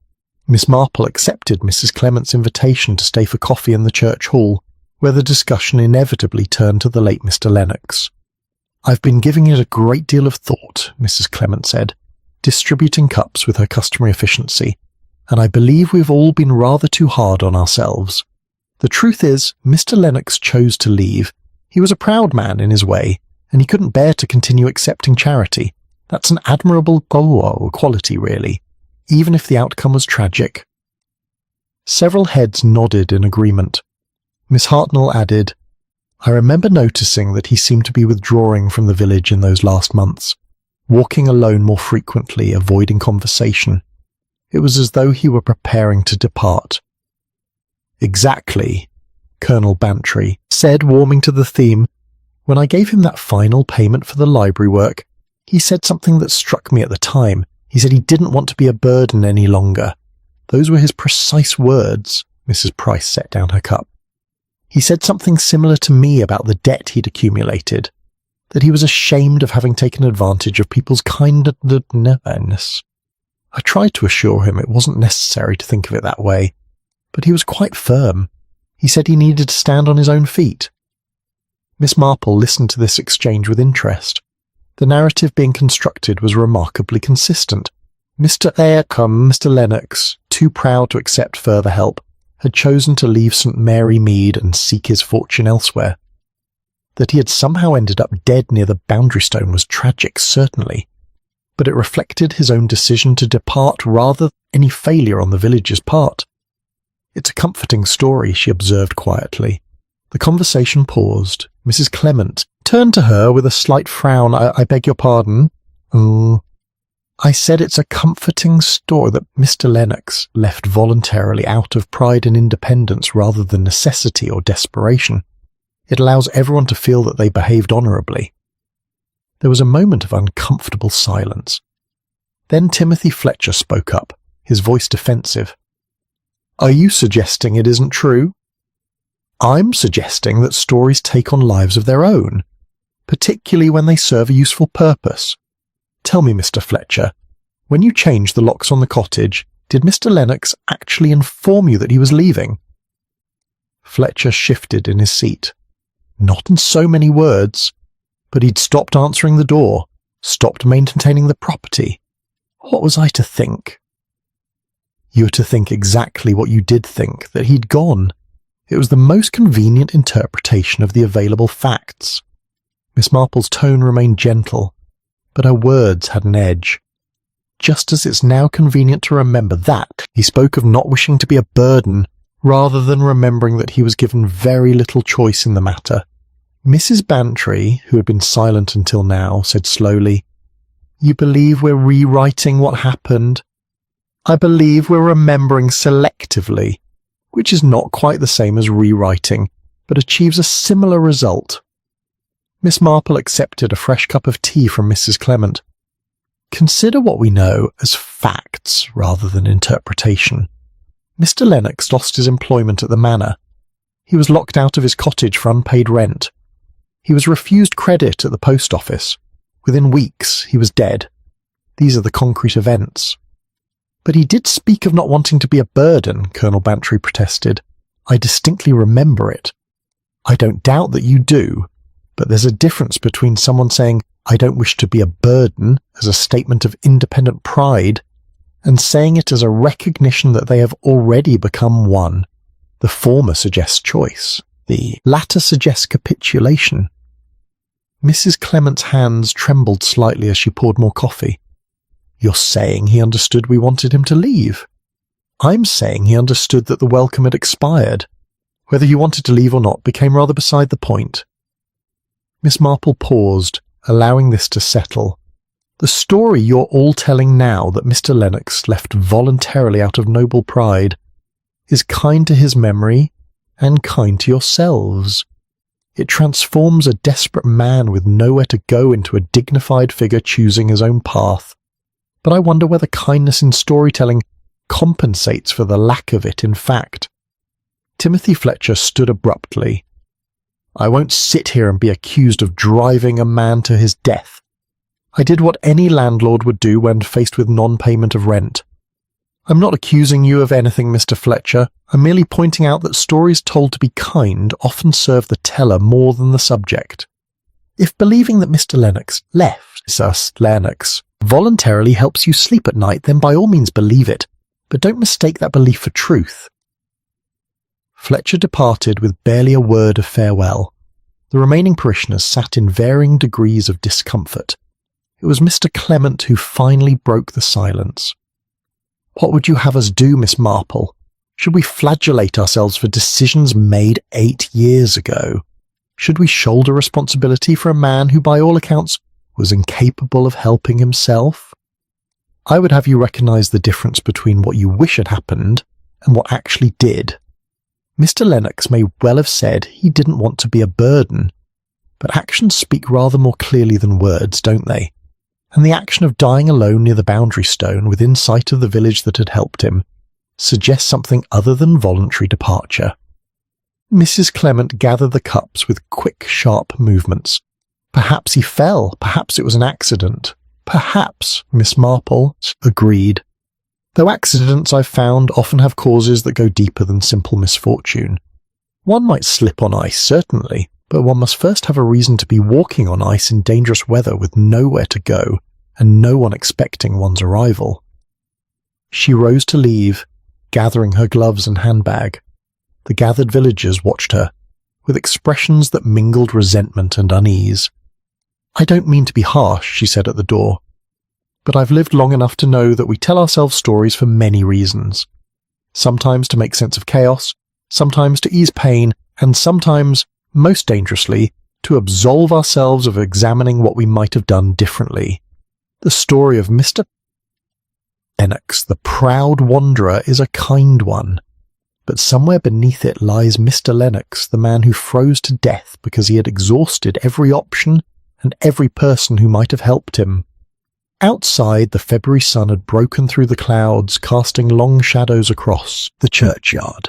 Miss Marple accepted Mrs. Clement's invitation to stay for coffee in the church hall, where the discussion inevitably turned to the late Mr. Lennox. I've been giving it a great deal of thought, Mrs. Clement said, distributing cups with her customary efficiency, and I believe we've all been rather too hard on ourselves. The truth is, Mr. Lennox chose to leave. He was a proud man in his way, and he couldn't bear to continue accepting charity. That's an admirable quality, really, even if the outcome was tragic. Several heads nodded in agreement. Miss Hartnell added, I remember noticing that he seemed to be withdrawing from the village in those last months, walking alone more frequently, avoiding conversation. It was as though he were preparing to depart. Exactly, Colonel Bantry said, warming to the theme. When I gave him that final payment for the library work, he said something that struck me at the time. He said he didn't want to be a burden any longer. Those were his precise words. Mrs. Price set down her cup. He said something similar to me about the debt he'd accumulated, that he was ashamed of having taken advantage of people's kindness. I tried to assure him it wasn't necessary to think of it that way, but he was quite firm. He said he needed to stand on his own feet. Miss Marple listened to this exchange with interest. The narrative being constructed was remarkably consistent. Mr. Lennox, too proud to accept further help, had chosen to leave St. Mary Mead and seek his fortune elsewhere. That he had somehow ended up dead near the boundary stone was tragic, certainly, but it reflected his own decision to depart rather than any failure on the village's part. "It's a comforting story," she observed quietly. The conversation paused. Mrs. Clement turned to her with a slight frown. I beg your pardon? I said it's a comforting story that Mr. Lennox left voluntarily out of pride and independence rather than necessity or desperation. It allows everyone to feel that they behaved honourably. There was a moment of uncomfortable silence. Then Timothy Fletcher spoke up, his voice defensive. "Are you suggesting it isn't true?" "I'm suggesting that stories take on lives of their own, particularly when they serve a useful purpose. Tell me, Mr. Fletcher, when you changed the locks on the cottage, did Mr. Lennox actually inform you that he was leaving?" Fletcher shifted in his seat. Not in so many words, but he'd stopped answering the door, stopped maintaining the property. What was I to think? You were to think exactly what you did think, that he'd gone. It was the most convenient interpretation of the available facts. Miss Marple's tone remained gentle, but her words had an edge. Just as it's now convenient to remember that, he spoke of not wishing to be a burden, rather than remembering that he was given very little choice in the matter. Mrs. Bantry, who had been silent until now, said slowly, "You believe we're rewriting what happened?" "I believe we're remembering selectively, which is not quite the same as rewriting, but achieves a similar result." Miss Marple accepted a fresh cup of tea from Mrs. Clement. "Consider what we know as facts rather than interpretation. Mr. Lennox lost his employment at the manor. He was locked out of his cottage for unpaid rent. He was refused credit at the post office. Within weeks, he was dead. These are the concrete events." "But he did speak of not wanting to be a burden," Colonel Bantry protested. "I distinctly remember it." "I don't doubt that you do, but there's a difference between someone saying, 'I don't wish to be a burden,' as a statement of independent pride, and saying it as a recognition that they have already become one. The former suggests choice. The latter suggests capitulation." Mrs. Clement's hands trembled slightly as she poured more coffee. "You're saying he understood we wanted him to leave?" "I'm saying he understood that the welcome had expired. Whether he wanted to leave or not became rather beside the point." Miss Marple paused, allowing this to settle. "The story you're all telling now, that Mr. Lennox left voluntarily out of noble pride, is kind to his memory and kind to yourselves. It transforms a desperate man with nowhere to go into a dignified figure choosing his own path. But I wonder whether kindness in storytelling compensates for the lack of it in fact." Timothy Fletcher stood abruptly. "I won't sit here and be accused of driving a man to his death. I did what any landlord would do when faced with non-payment of rent. I'm not accusing you of anything, Mr. Fletcher. I'm merely pointing out that stories told to be kind often serve the teller more than the subject. If believing that Mr. Lennox Lennox voluntarily helps you sleep at night, then by all means believe it, but don't mistake that belief for truth." Fletcher departed with barely a word of farewell. The remaining parishioners sat in varying degrees of discomfort. It was Mr. Clement who finally broke the silence. "What would you have us do, Miss Marple? Should we flagellate ourselves for decisions made 8 years ago? Should we shoulder responsibility for a man who, by all accounts, was incapable of helping himself? I would have you recognise the difference between what you wish had happened and what actually did. Mr. Lennox may well have said he didn't want to be a burden, but actions speak rather more clearly than words, don't they? And the action of dying alone near the boundary stone within sight of the village that had helped him suggests something other than voluntary departure." Mrs. Clement gathered the cups with quick, sharp movements. "Perhaps he fell, perhaps it was an accident. Perhaps," Miss Marple agreed. "Though accidents, I've found, often have causes that go deeper than simple misfortune. One might slip on ice, certainly, but one must first have a reason to be walking on ice in dangerous weather with nowhere to go and no one expecting one's arrival. She rose to leave, gathering her gloves and handbag. The gathered villagers watched her, with expressions that mingled resentment and unease. "I don't mean to be harsh," she said at the door, "but I've lived long enough to know that we tell ourselves stories for many reasons. Sometimes to make sense of chaos, sometimes to ease pain, and sometimes, most dangerously, to absolve ourselves of examining what we might have done differently. The story of Mr. Lennox, the proud wanderer, is a kind one, but somewhere beneath it lies Mr. Lennox, the man who froze to death because he had exhausted every option and every person who might have helped him." Outside, the February sun had broken through the clouds, casting long shadows across the churchyard.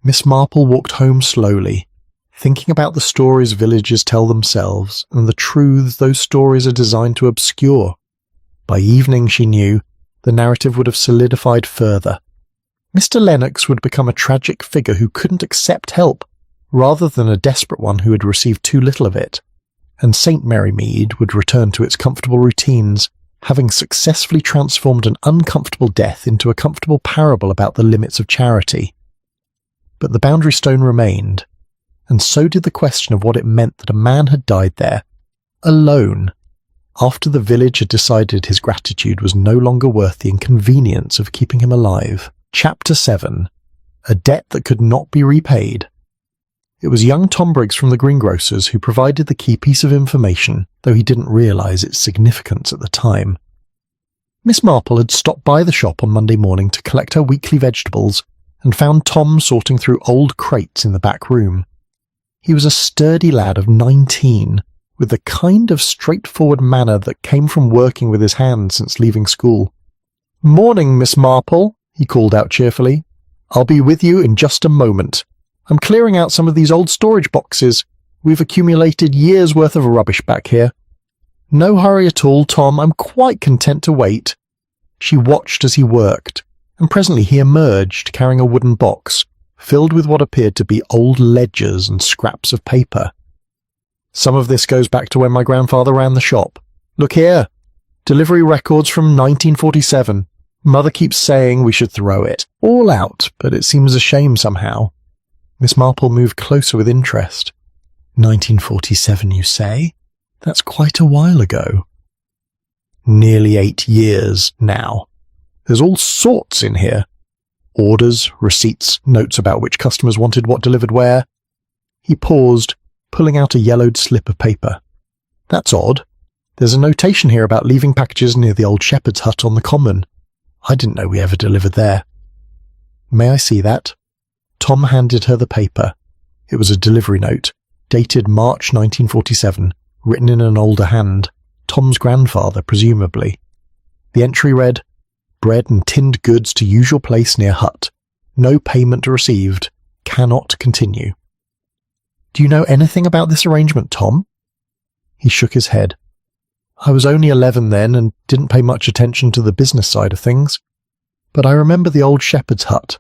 Miss Marple walked home slowly, thinking about the stories villagers tell themselves and the truths those stories are designed to obscure. By evening, she knew, the narrative would have solidified further. Mr. Lennox would become a tragic figure who couldn't accept help, rather than a desperate one who had received too little of it, and St. Marymead would return to its comfortable routines, having successfully transformed an uncomfortable death into a comfortable parable about the limits of charity. But the boundary stone remained, and so did the question of what it meant that a man had died there, alone, after the village had decided his gratitude was no longer worth the inconvenience of keeping him alive. Chapter 7. A Debt That Could Not Be Repaid. It was young Tom Briggs from the greengrocer's who provided the key piece of information, though he didn't realise its significance at the time. Miss Marple had stopped by the shop on Monday morning to collect her weekly vegetables and found Tom sorting through old crates in the back room. He was a sturdy lad of 19, with the kind of straightforward manner that came from working with his hands since leaving school. "Morning, Miss Marple," he called out cheerfully. "I'll be with you in just a moment. I'm clearing out some of these old storage boxes. We've accumulated years' worth of rubbish back here." "No hurry at all, Tom. I'm quite content to wait." She watched as he worked, and presently he emerged carrying a wooden box, filled with what appeared to be old ledgers and scraps of paper. "Some of this goes back to when my grandfather ran the shop. Look here. Delivery records from 1947. Mother keeps saying we should throw it all out, but it seems a shame somehow." Miss Marple moved closer with interest. 1947, you say? That's quite a while ago." "Nearly 8 years now. There's all sorts in here. Orders, receipts, notes about which customers wanted what delivered where." He paused, pulling out a yellowed slip of paper. "That's odd. There's a notation here about leaving packages near the old shepherd's hut on the common. I didn't know we ever delivered there." "May I see that?" Tom handed her the paper. It was a delivery note, dated March 1947, written in an older hand, Tom's grandfather, presumably. The entry read, "Bread and tinned goods to usual place near hut. No payment received. Cannot continue." "Do you know anything about this arrangement, Tom?" He shook his head. "I was only 11 then and didn't pay much attention to the business side of things. But I remember the old shepherd's hut.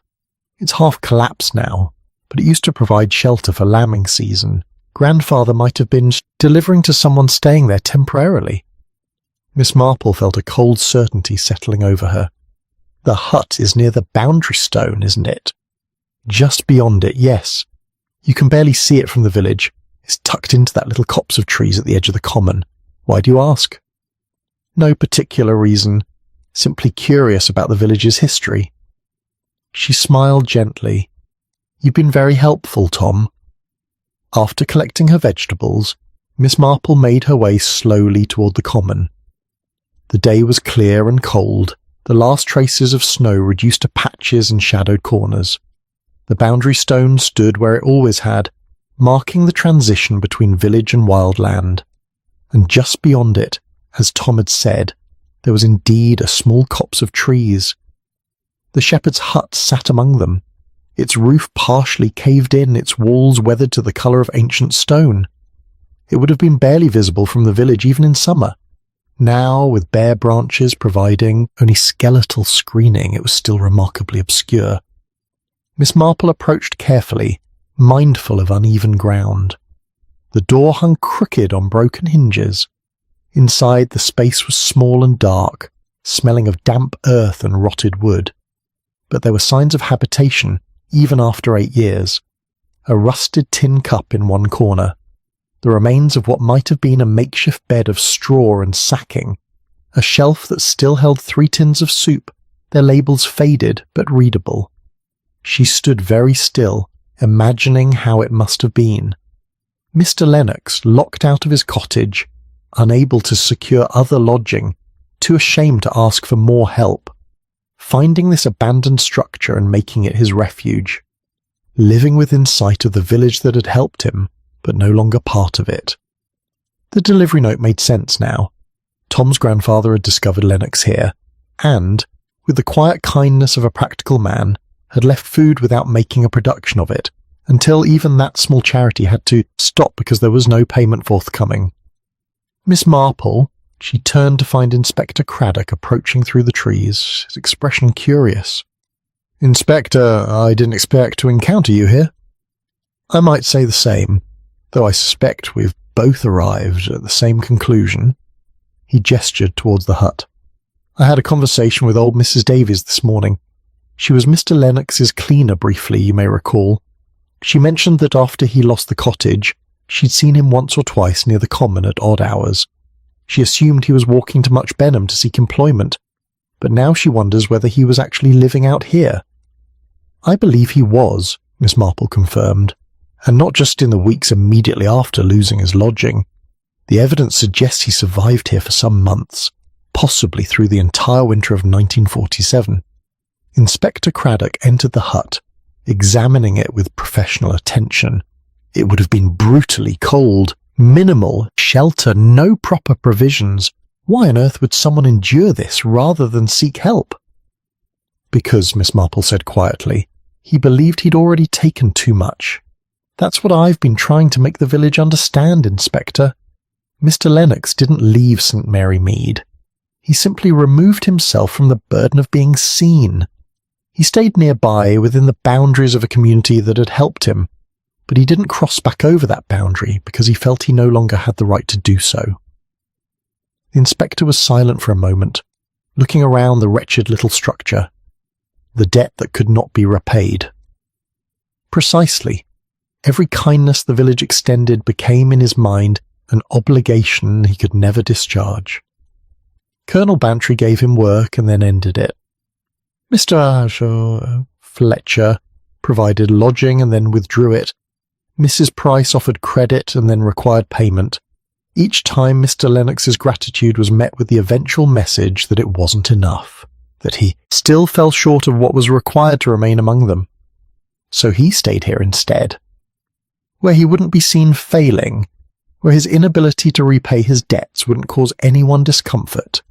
It's half collapsed now, but it used to provide shelter for lambing season. Grandfather might have been delivering to someone staying there temporarily." Miss Marple felt a cold certainty settling over her. "The hut is near the boundary stone, isn't it?" "Just beyond it, yes. You can barely see it from the village. It's tucked into that little copse of trees at the edge of the common. Why do you ask?" "No particular reason. Simply curious about the village's history." She smiled gently. "You've been very helpful, Tom." After collecting her vegetables, Miss Marple made her way slowly toward the common. The day was clear and cold, the last traces of snow reduced to patches and shadowed corners. The boundary stone stood where it always had, marking the transition between village and wild land. And just beyond it, as Tom had said, there was indeed a small copse of trees. The shepherd's hut sat among them, its roof partially caved in, its walls weathered to the colour of ancient stone. It would have been barely visible from the village even in summer. Now, with bare branches providing only skeletal screening, it was still remarkably obscure. Miss Marple approached carefully, mindful of uneven ground. The door hung crooked on broken hinges. Inside, the space was small and dark, smelling of damp earth and rotted wood. But there were signs of habitation, even after 8 years. A rusted tin cup in one corner, the remains of what might have been a makeshift bed of straw and sacking, a shelf that still held 3 tins of soup, their labels faded but readable. She stood very still, imagining how it must have been. Mr. Lennox, locked out of his cottage, unable to secure other lodging, too ashamed to ask for more help, finding this abandoned structure and making it his refuge, living within sight of the village that had helped him, but no longer part of it. The delivery note made sense now. Tom's grandfather had discovered Lennox here, and, with the quiet kindness of a practical man, had left food without making a production of it, until even that small charity had to stop because there was no payment forthcoming. Miss Marple, she turned to find Inspector Craddock approaching through the trees, his expression curious. "Inspector, I didn't expect to encounter you here." "I might say the same, though I suspect we've both arrived at the same conclusion." He gestured towards the hut. "I had a conversation with old Mrs. Davies this morning. She was Mr. Lennox's cleaner briefly, you may recall. She mentioned that after he lost the cottage, she'd seen him once or twice near the common at odd hours. She assumed he was walking to Much Benham to seek employment, but now she wonders whether he was actually living out here." "I believe he was," Miss Marple confirmed, "and not just in the weeks immediately after losing his lodging. The evidence suggests he survived here for some months, possibly through the entire winter of 1947. Inspector Craddock entered the hut, examining it with professional attention. It would have been brutally cold, minimal shelter, no proper provisions. Why on earth would someone endure this rather than seek help? "Because," Miss Marple said quietly, "he believed he'd already taken too much. That's what I've been trying to make the village understand, Inspector. Mr. Lennox didn't leave St. Mary Mead. He simply removed himself from the burden of being seen. He stayed nearby within the boundaries of a community that had helped him, but he didn't cross back over that boundary because he felt he no longer had the right to do so." The inspector was silent for a moment, looking around the wretched little structure, the debt that could not be repaid. Precisely. Every kindness the village extended became in his mind an obligation he could never discharge. Colonel Bantry gave him work and then ended it. Mr. Fletcher provided lodging and then withdrew it. Mrs. Price offered credit and then required payment. Each time Mr. Lennox's gratitude was met with the eventual message that it wasn't enough, that he still fell short of what was required to remain among them. So he stayed here instead, where he wouldn't be seen failing, where his inability to repay his debts wouldn't cause anyone discomfort,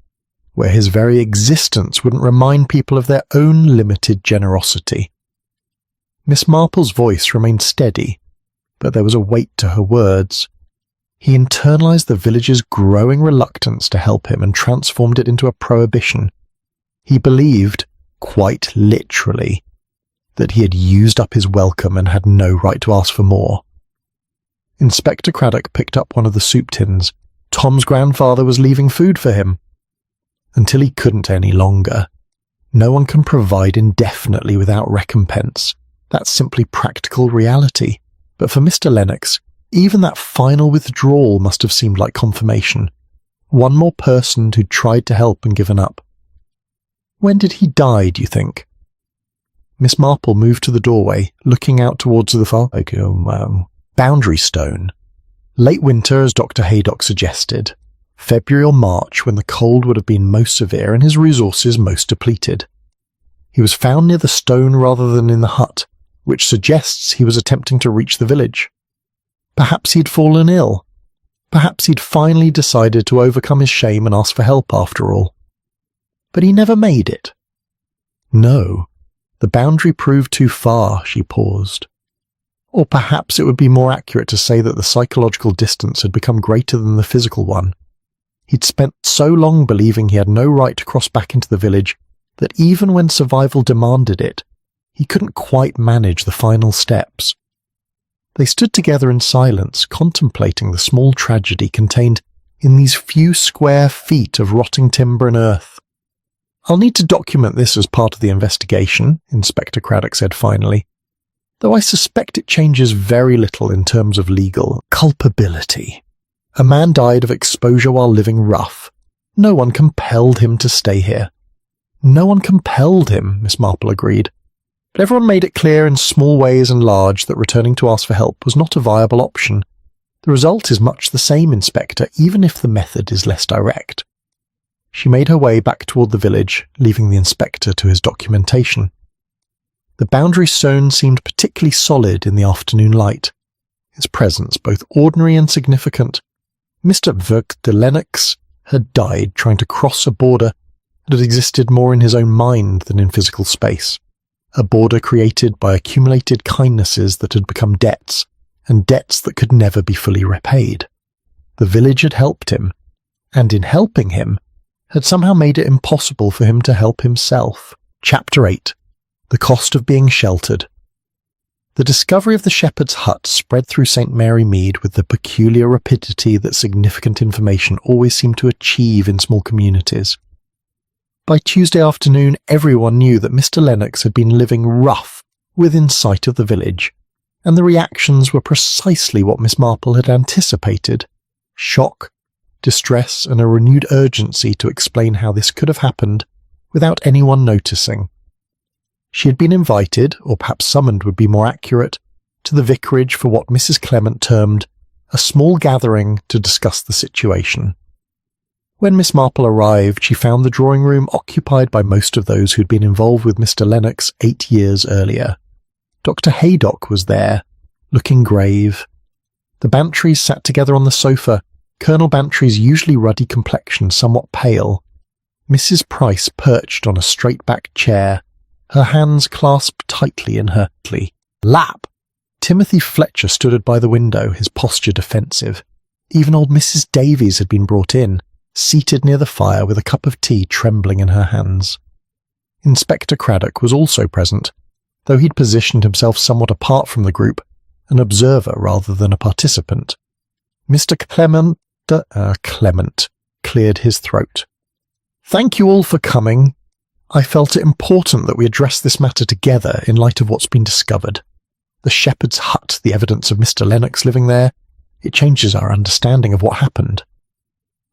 where his very existence wouldn't remind people of their own limited generosity. Miss Marple's voice remained steady, but there was a weight to her words. He internalized the village's growing reluctance to help him and transformed it into a prohibition. He believed, quite literally, that he had used up his welcome and had no right to ask for more. Inspector Craddock picked up one of the soup tins. Tom's grandfather was leaving food for him. Until he couldn't any longer. No one can provide indefinitely without recompense. That's simply practical reality. But for Mr. Lennox, even that final withdrawal must have seemed like confirmation. One more person who'd tried to help and given up. When did he die, do you think? Miss Marple moved to the doorway, looking out towards the boundary stone. Late winter, as Dr. Haydock suggested. February or March, when the cold would have been most severe and his resources most depleted. He was found near the stone rather than in the hut, which suggests he was attempting to reach the village. Perhaps he'd fallen ill. Perhaps he'd finally decided to overcome his shame and ask for help after all. But he never made it. No, the boundary proved too far, she paused. Or perhaps it would be more accurate to say that the psychological distance had become greater than the physical one. He'd spent so long believing he had no right to cross back into the village that even when survival demanded it, he couldn't quite manage the final steps. They stood together in silence, contemplating the small tragedy contained in these few square feet of rotting timber and earth. "I'll need to document this as part of the investigation," Inspector Craddock said finally, "though I suspect it changes very little in terms of legal culpability. A man died of exposure while living rough. No one compelled him to stay here." "No one compelled him," Miss Marple agreed. "But everyone made it clear in small ways and large that returning to ask for help was not a viable option. The result is much the same, Inspector, even if the method is less direct." She made her way back toward the village, leaving the inspector to his documentation. The boundary stone seemed particularly solid in the afternoon light, its presence both ordinary and significant. Mr. Whodunit had died trying to cross a border that had existed more in his own mind than in physical space, a border created by accumulated kindnesses that had become debts, and debts that could never be fully repaid. The village had helped him, and in helping him, had somehow made it impossible for him to help himself. Chapter 8. The Cost of Being Sheltered. The discovery of the shepherd's hut spread through St. Mary Mead with the peculiar rapidity that significant information always seemed to achieve in small communities. By Tuesday afternoon, everyone knew that Mr. Lennox had been living rough within sight of the village, and the reactions were precisely what Miss Marple had anticipated: shock, distress, and a renewed urgency to explain how this could have happened without anyone noticing. She had been invited, or perhaps summoned would be more accurate, to the vicarage for what Mrs. Clement termed a small gathering to discuss the situation. When Miss Marple arrived, she found the drawing-room occupied by most of those who'd been involved with Mr. Lennox 8 years earlier. Dr. Haydock was there, looking grave. The Bantrys sat together on the sofa, Colonel Bantry's usually ruddy complexion somewhat pale. Mrs. Price perched on a straight-backed chair, her hands clasped tightly in her lap. Timothy Fletcher stood by the window, his posture defensive. Even old Mrs. Davies had been brought in, seated near the fire with a cup of tea trembling in her hands. Inspector Craddock was also present, though he'd positioned himself somewhat apart from the group, an observer rather than a participant. Mr. Clement cleared his throat. "Thank you all for coming. I felt it important that we address this matter together in light of what's been discovered. The shepherd's hut, the evidence of Mr. Lennox living there, it changes our understanding of what happened."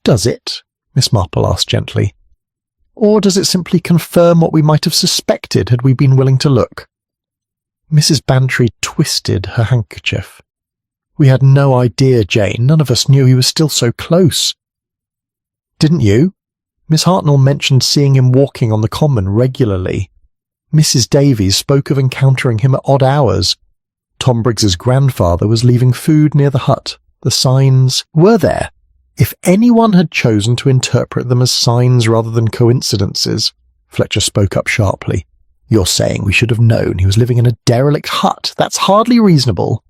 "Does it?" Miss Marple asked gently. "Or does it simply confirm what we might have suspected had we been willing to look?" Mrs. Bantry twisted her handkerchief. "We had no idea, Jane. None of us knew he was still so close." "Didn't you? Miss Hartnell mentioned seeing him walking on the common regularly. Mrs. Davies spoke of encountering him at odd hours. Tom Briggs's grandfather was leaving food near the hut. The signs were there. If anyone had chosen to interpret them as signs rather than coincidences," Fletcher spoke up sharply, "you're saying we should have known he was living in a derelict hut. That's hardly reasonable."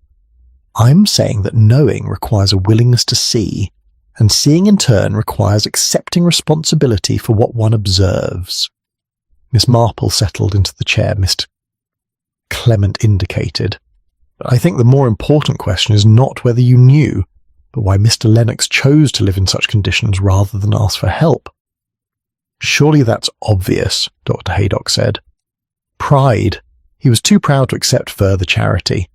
"I'm saying that knowing requires a willingness to see, and seeing in turn requires accepting responsibility for what one observes." Miss Marple settled into the chair Mr. Clement indicated. "But I think the more important question is not whether you knew, but why Mr. Lennox chose to live in such conditions rather than ask for help." "Surely that's obvious," Dr. Haydock said. "Pride. He was too proud to accept further charity."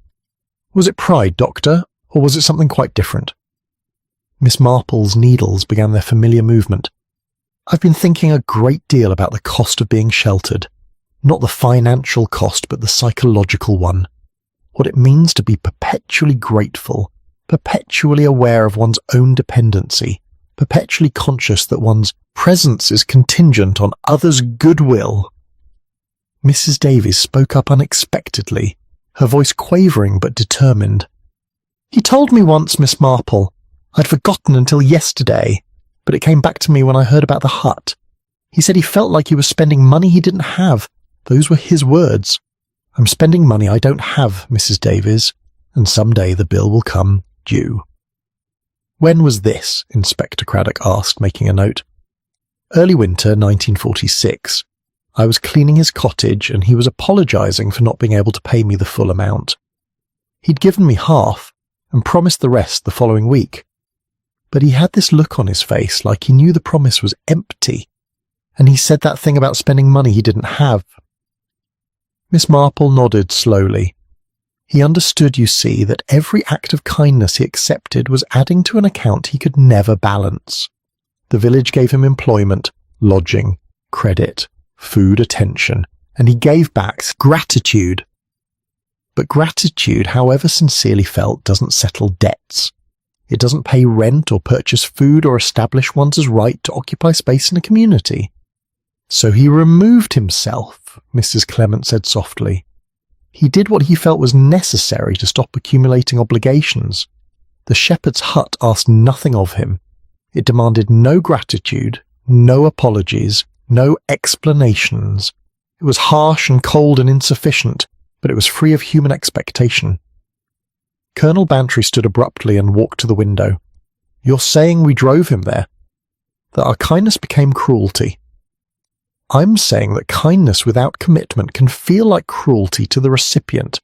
"Was it pride, Doctor, or was it something quite different?" Miss Marple's needles began their familiar movement. "I've been thinking a great deal about the cost of being sheltered. Not the financial cost, but the psychological one. What it means to be perpetually grateful, perpetually aware of one's own dependency, perpetually conscious that one's presence is contingent on others' goodwill." Mrs. Davies spoke up unexpectedly, her voice quavering but determined. "He told me once, Miss Marple. I'd forgotten until yesterday, but it came back to me when I heard about the hut. He said he felt like he was spending money he didn't have. Those were his words. 'I'm spending money I don't have, Mrs. Davies, and someday the bill will come due.'" "When was this?" Inspector Craddock asked, making a note. "Early winter 1946. I was cleaning his cottage and he was apologising for not being able to pay me the full amount." He'd given me half and promised the rest the following week. But he had this look on his face like he knew the promise was empty, and he said that thing about spending money he didn't have. Miss Marple nodded slowly. He understood, you see, that every act of kindness he accepted was adding to an account he could never balance. The village gave him employment, lodging, credit, food, attention, and he gave back gratitude. But gratitude, however sincerely felt, doesn't settle debts. It doesn't pay rent or purchase food or establish one's right to occupy space in a community. So he removed himself, Mrs. Clement said softly. He did what he felt was necessary to stop accumulating obligations. The shepherd's hut asked nothing of him. It demanded no gratitude, no apologies, no explanations. It was harsh and cold and insufficient, but it was free of human expectation. Colonel Bantry stood abruptly and walked to the window. "You're saying we drove him there? That our kindness became cruelty?" "I'm saying that kindness without commitment can feel like cruelty to the recipient.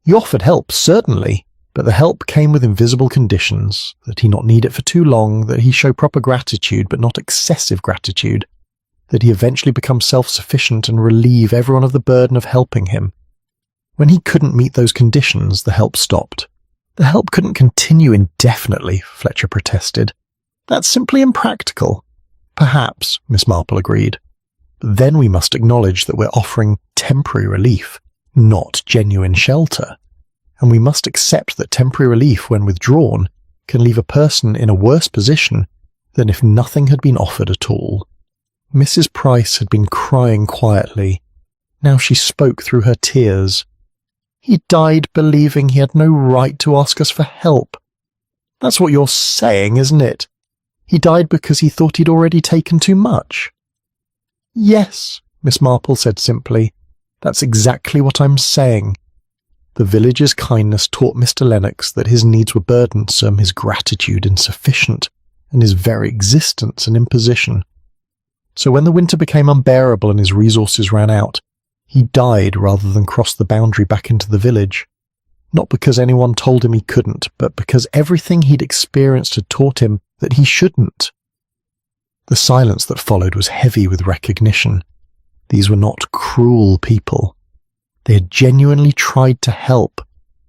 You offered help, certainly, but the help came with invisible conditions, that he not need it for too long, that he show proper gratitude but not excessive gratitude, that he eventually become self-sufficient and relieve everyone of the burden of helping him. When he couldn't meet those conditions, the help stopped." "The help couldn't continue indefinitely," Fletcher protested. "That's simply impractical." "Perhaps," Miss Marple agreed. "But then we must acknowledge that we're offering temporary relief, not genuine shelter. And we must accept that temporary relief, when withdrawn, can leave a person in a worse position than if nothing had been offered at all." Mrs. Price had been crying quietly. Now she spoke through her tears. "He died believing he had no right to ask us for help. That's what you're saying, isn't it? He died because he thought he'd already taken too much." "Yes," Miss Marple said simply. "That's exactly what I'm saying. The village's kindness taught Mr. Lennox that his needs were burdensome, his gratitude insufficient, and his very existence an imposition. So when the winter became unbearable and his resources ran out, he died rather than cross the boundary back into the village. Not because anyone told him he couldn't, but because everything he'd experienced had taught him that he shouldn't." The silence that followed was heavy with recognition. These were not cruel people. They had genuinely tried to help,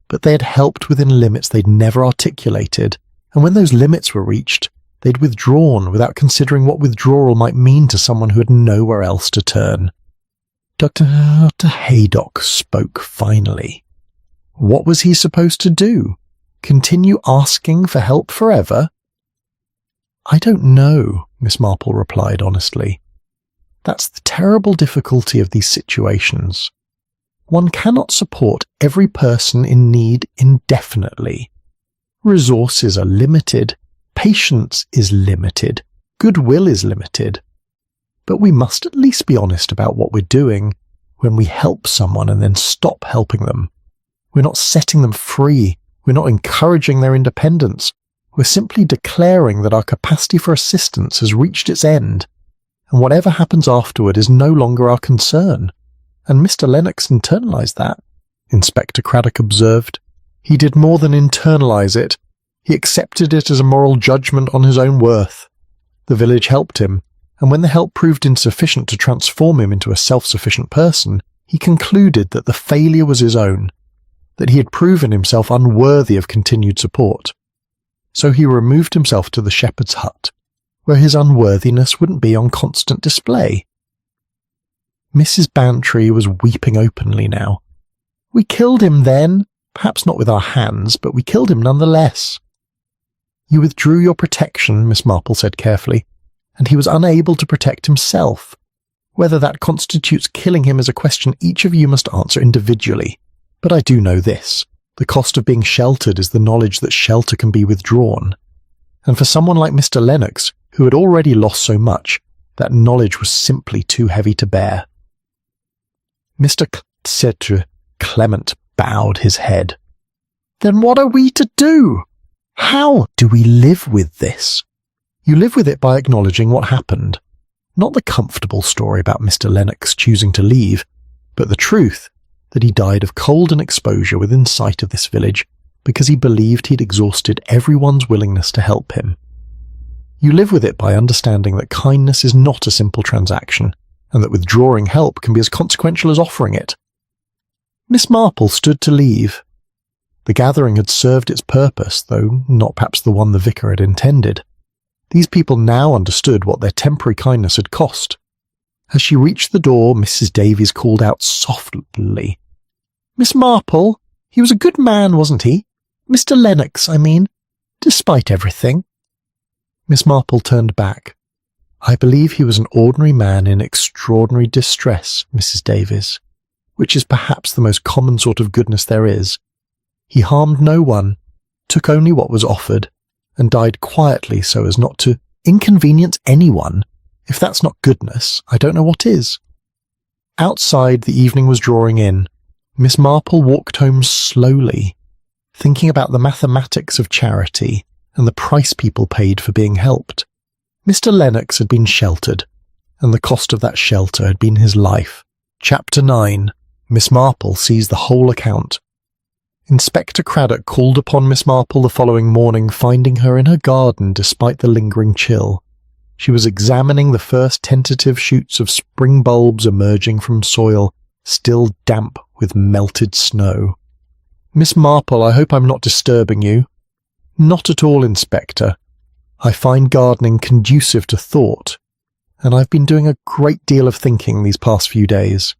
but they had helped within limits they'd never articulated, and when those limits were reached, they'd withdrawn without considering what withdrawal might mean to someone who had nowhere else to turn. Dr. Haydock spoke finally. What was he supposed to do? Continue asking for help forever? "I don't know," Miss Marple replied honestly. "That's the terrible difficulty of these situations. One cannot support every person in need indefinitely. Resources are limited, patience is limited, goodwill is limited. But we must at least be honest about what we're doing when we help someone and then stop helping them. We're not setting them free, we're not encouraging their independence. We're simply declaring that our capacity for assistance has reached its end, and whatever happens afterward is no longer our concern. And Mr. Lennox internalized that," Inspector Craddock observed. "He did more than internalize it. He accepted it as a moral judgment on his own worth. The village helped him, and when the help proved insufficient to transform him into a self-sufficient person, he concluded that the failure was his own, that he had proven himself unworthy of continued support. So he removed himself to the shepherd's hut, where his unworthiness wouldn't be on constant display." Mrs. Bantry was weeping openly now. "We killed him then, perhaps not with our hands, but we killed him nonetheless." "You withdrew your protection," Miss Marple said carefully, "and he was unable to protect himself. Whether that constitutes killing him is a question each of you must answer individually. But I do know this. The cost of being sheltered is the knowledge that shelter can be withdrawn. And for someone like Mr. Lennox, who had already lost so much, that knowledge was simply too heavy to bear." Mr. Clement bowed his head. "Then what are we to do? How do we live with this?" "You live with it by acknowledging what happened. Not the comfortable story about Mr. Lennox choosing to leave, but the truth that he died of cold and exposure within sight of this village because he believed he'd exhausted everyone's willingness to help him. You live with it by understanding that kindness is not a simple transaction, and that withdrawing help can be as consequential as offering it. Miss Marple stood to leave. The gathering had served its purpose, though not perhaps the one the vicar had intended. These people now understood what their temporary kindness had cost. As she reached the door, Mrs. Davies called out softly, "Miss Marple, he was a good man, wasn't he? Mr. Lennox, I mean, despite everything." Miss Marple turned back. "I believe he was an ordinary man in extraordinary distress, Mrs. Davies, which is perhaps the most common sort of goodness there is. He harmed no one, took only what was offered, and died quietly so as not to inconvenience anyone. If that's not goodness, I don't know what is." Outside, the evening was drawing in. Miss Marple walked home slowly, thinking about the mathematics of charity and the price people paid for being helped. Mr. Lennox had been sheltered, and the cost of that shelter had been his life. Chapter 9. Miss Marple sees the whole account. Inspector Craddock called upon Miss Marple the following morning, finding her in her garden despite the lingering chill. She was examining the first tentative shoots of spring bulbs emerging from soil, still damp with melted snow. "Miss Marple, I hope I'm not disturbing you." "Not at all, Inspector. I find gardening conducive to thought, and I've been doing a great deal of thinking these past few days."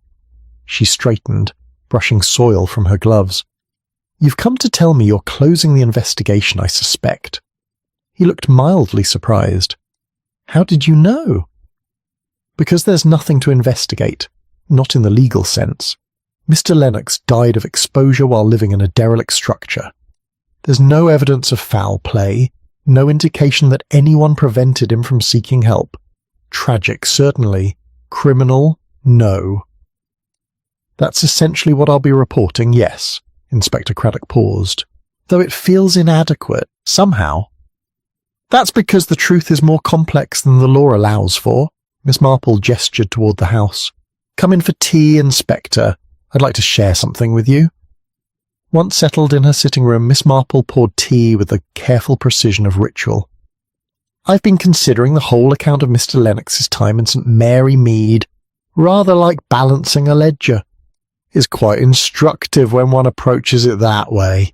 She straightened, brushing soil from her gloves. "You've come to tell me you're closing the investigation, I suspect." He looked mildly surprised. "How did you know?" "Because there's nothing to investigate, not in the legal sense. Mr. Lennox died of exposure while living in a derelict structure. There's no evidence of foul play, no indication that anyone prevented him from seeking help. Tragic, certainly. Criminal, no." "That's essentially what I'll be reporting, yes." Inspector Craddock paused. "Though it feels inadequate, somehow." "That's because the truth is more complex than the law allows for." Miss Marple gestured toward the house. "Come in for tea, Inspector. I'd like to share something with you." Once settled in her sitting room, Miss Marple poured tea with the careful precision of ritual. "I've been considering the whole account of Mr. Lennox's time in St. Mary Mead, rather like balancing a ledger. It's quite instructive when one approaches it that way."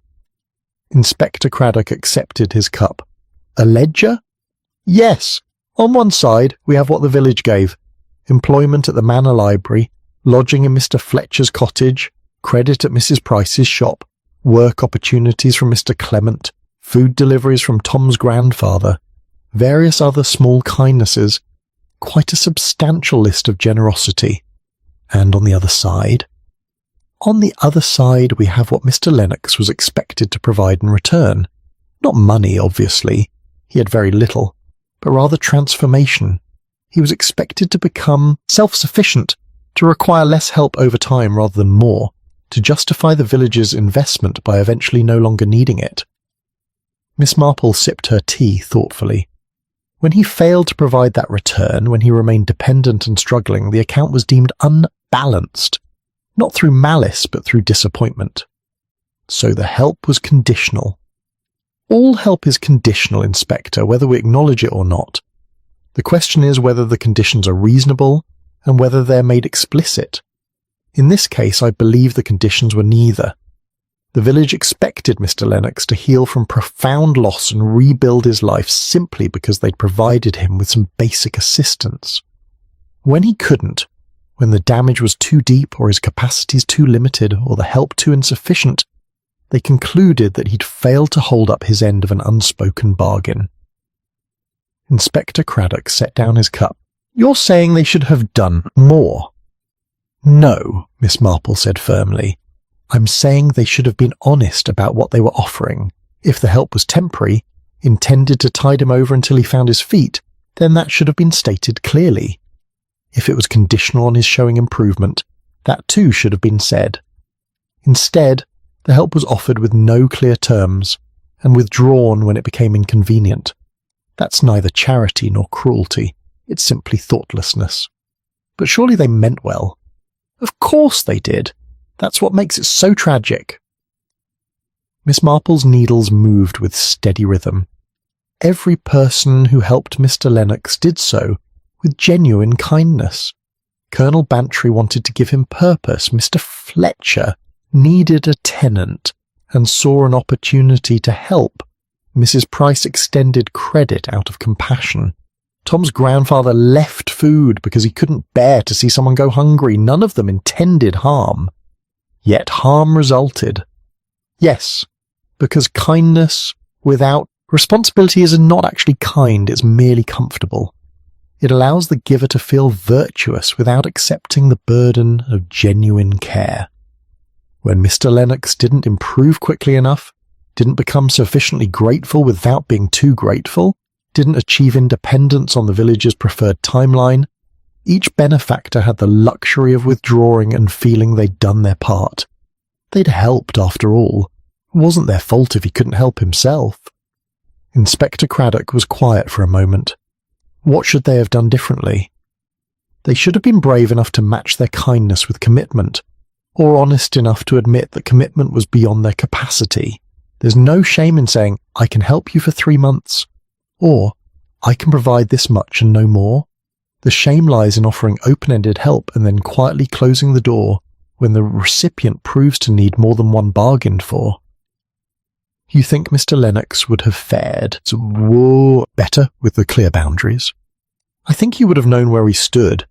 Inspector Craddock accepted his cup. "A ledger?" "Yes. On one side, we have what the village gave. Employment at the Manor Library, lodging in Mr. Fletcher's cottage, credit at Mrs. Price's shop, work opportunities from Mr. Clement, food deliveries from Tom's grandfather, various other small kindnesses, quite a substantial list of generosity. And on the other side? On the other side, we have what Mr. Lennox was expected to provide in return. Not money, obviously. He had very little, but rather transformation. He was expected to become self-sufficient, to require less help over time rather than more, to justify the village's investment by eventually no longer needing it. Miss Marple sipped her tea thoughtfully. When he failed to provide that return, when he remained dependent and struggling, the account was deemed unbalanced, not through malice but through disappointment. So the help was conditional. All help is conditional, Inspector, whether we acknowledge it or not. The question is whether the conditions are reasonable and whether they're made explicit. In this case, I believe the conditions were neither. The village expected Mr. Lennox to heal from profound loss and rebuild his life simply because they'd provided him with some basic assistance. When he couldn't, when the damage was too deep or his capacities too limited or the help too insufficient, they concluded that he'd failed to hold up his end of an unspoken bargain. Inspector Craddock set down his cup. "You're saying they should have done more?" "No," Miss Marple said firmly. "I'm saying they should have been honest about what they were offering. If the help was temporary, intended to tide him over until he found his feet, then that should have been stated clearly. If it was conditional on his showing improvement, that too should have been said. Instead, the help was offered with no clear terms, and withdrawn when it became inconvenient. That's neither charity nor cruelty, it's simply thoughtlessness. But surely they meant well." "Of course they did. That's what makes it so tragic." Miss Marple's needles moved with steady rhythm. Every person who helped Mr. Lennox did so with genuine kindness. Colonel Bantry wanted to give him purpose. Mr. Fletcher needed a tenant and saw an opportunity to help. Mrs. Price extended credit out of compassion. Tom's grandfather left food because he couldn't bear to see someone go hungry. None of them intended harm. Yet harm resulted. Yes, because kindness without responsibility is not actually kind, it's merely comfortable. It allows the giver to feel virtuous without accepting the burden of genuine care. When Mr. Lennox didn't improve quickly enough, didn't become sufficiently grateful without being too grateful, didn't achieve independence on the village's preferred timeline, each benefactor had the luxury of withdrawing and feeling they'd done their part. They'd helped after all. It wasn't their fault if he couldn't help himself. Inspector Craddock was quiet for a moment. What should they have done differently? They should have been brave enough to match their kindness with commitment, or honest enough to admit that commitment was beyond their capacity. There's no shame in saying, "I can help you for 3 months," or "I can provide this much and no more." The shame lies in offering open-ended help and then quietly closing the door when the recipient proves to need more than one bargained for. You think Mr. Lennox would have fared better with the clear boundaries? I think he would have known where he stood.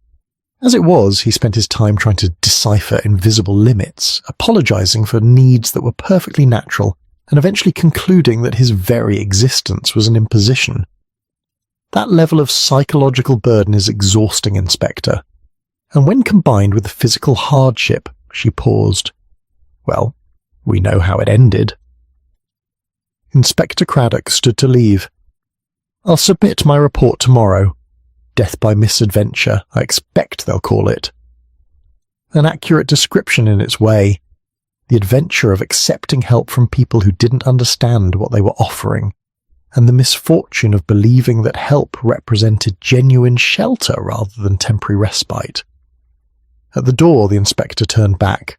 As it was, he spent his time trying to decipher invisible limits, apologizing for needs that were perfectly natural, and eventually concluding that his very existence was an imposition. That level of psychological burden is exhausting, Inspector. And when combined with the physical hardship, she paused. Well, we know how it ended. Inspector Craddock stood to leave. "I'll submit my report tomorrow. Death by misadventure, I expect they'll call it. An accurate description in its way. The adventure of accepting help from people who didn't understand what they were offering, and the misfortune of believing that help represented genuine shelter rather than temporary respite." At the door, the inspector turned back.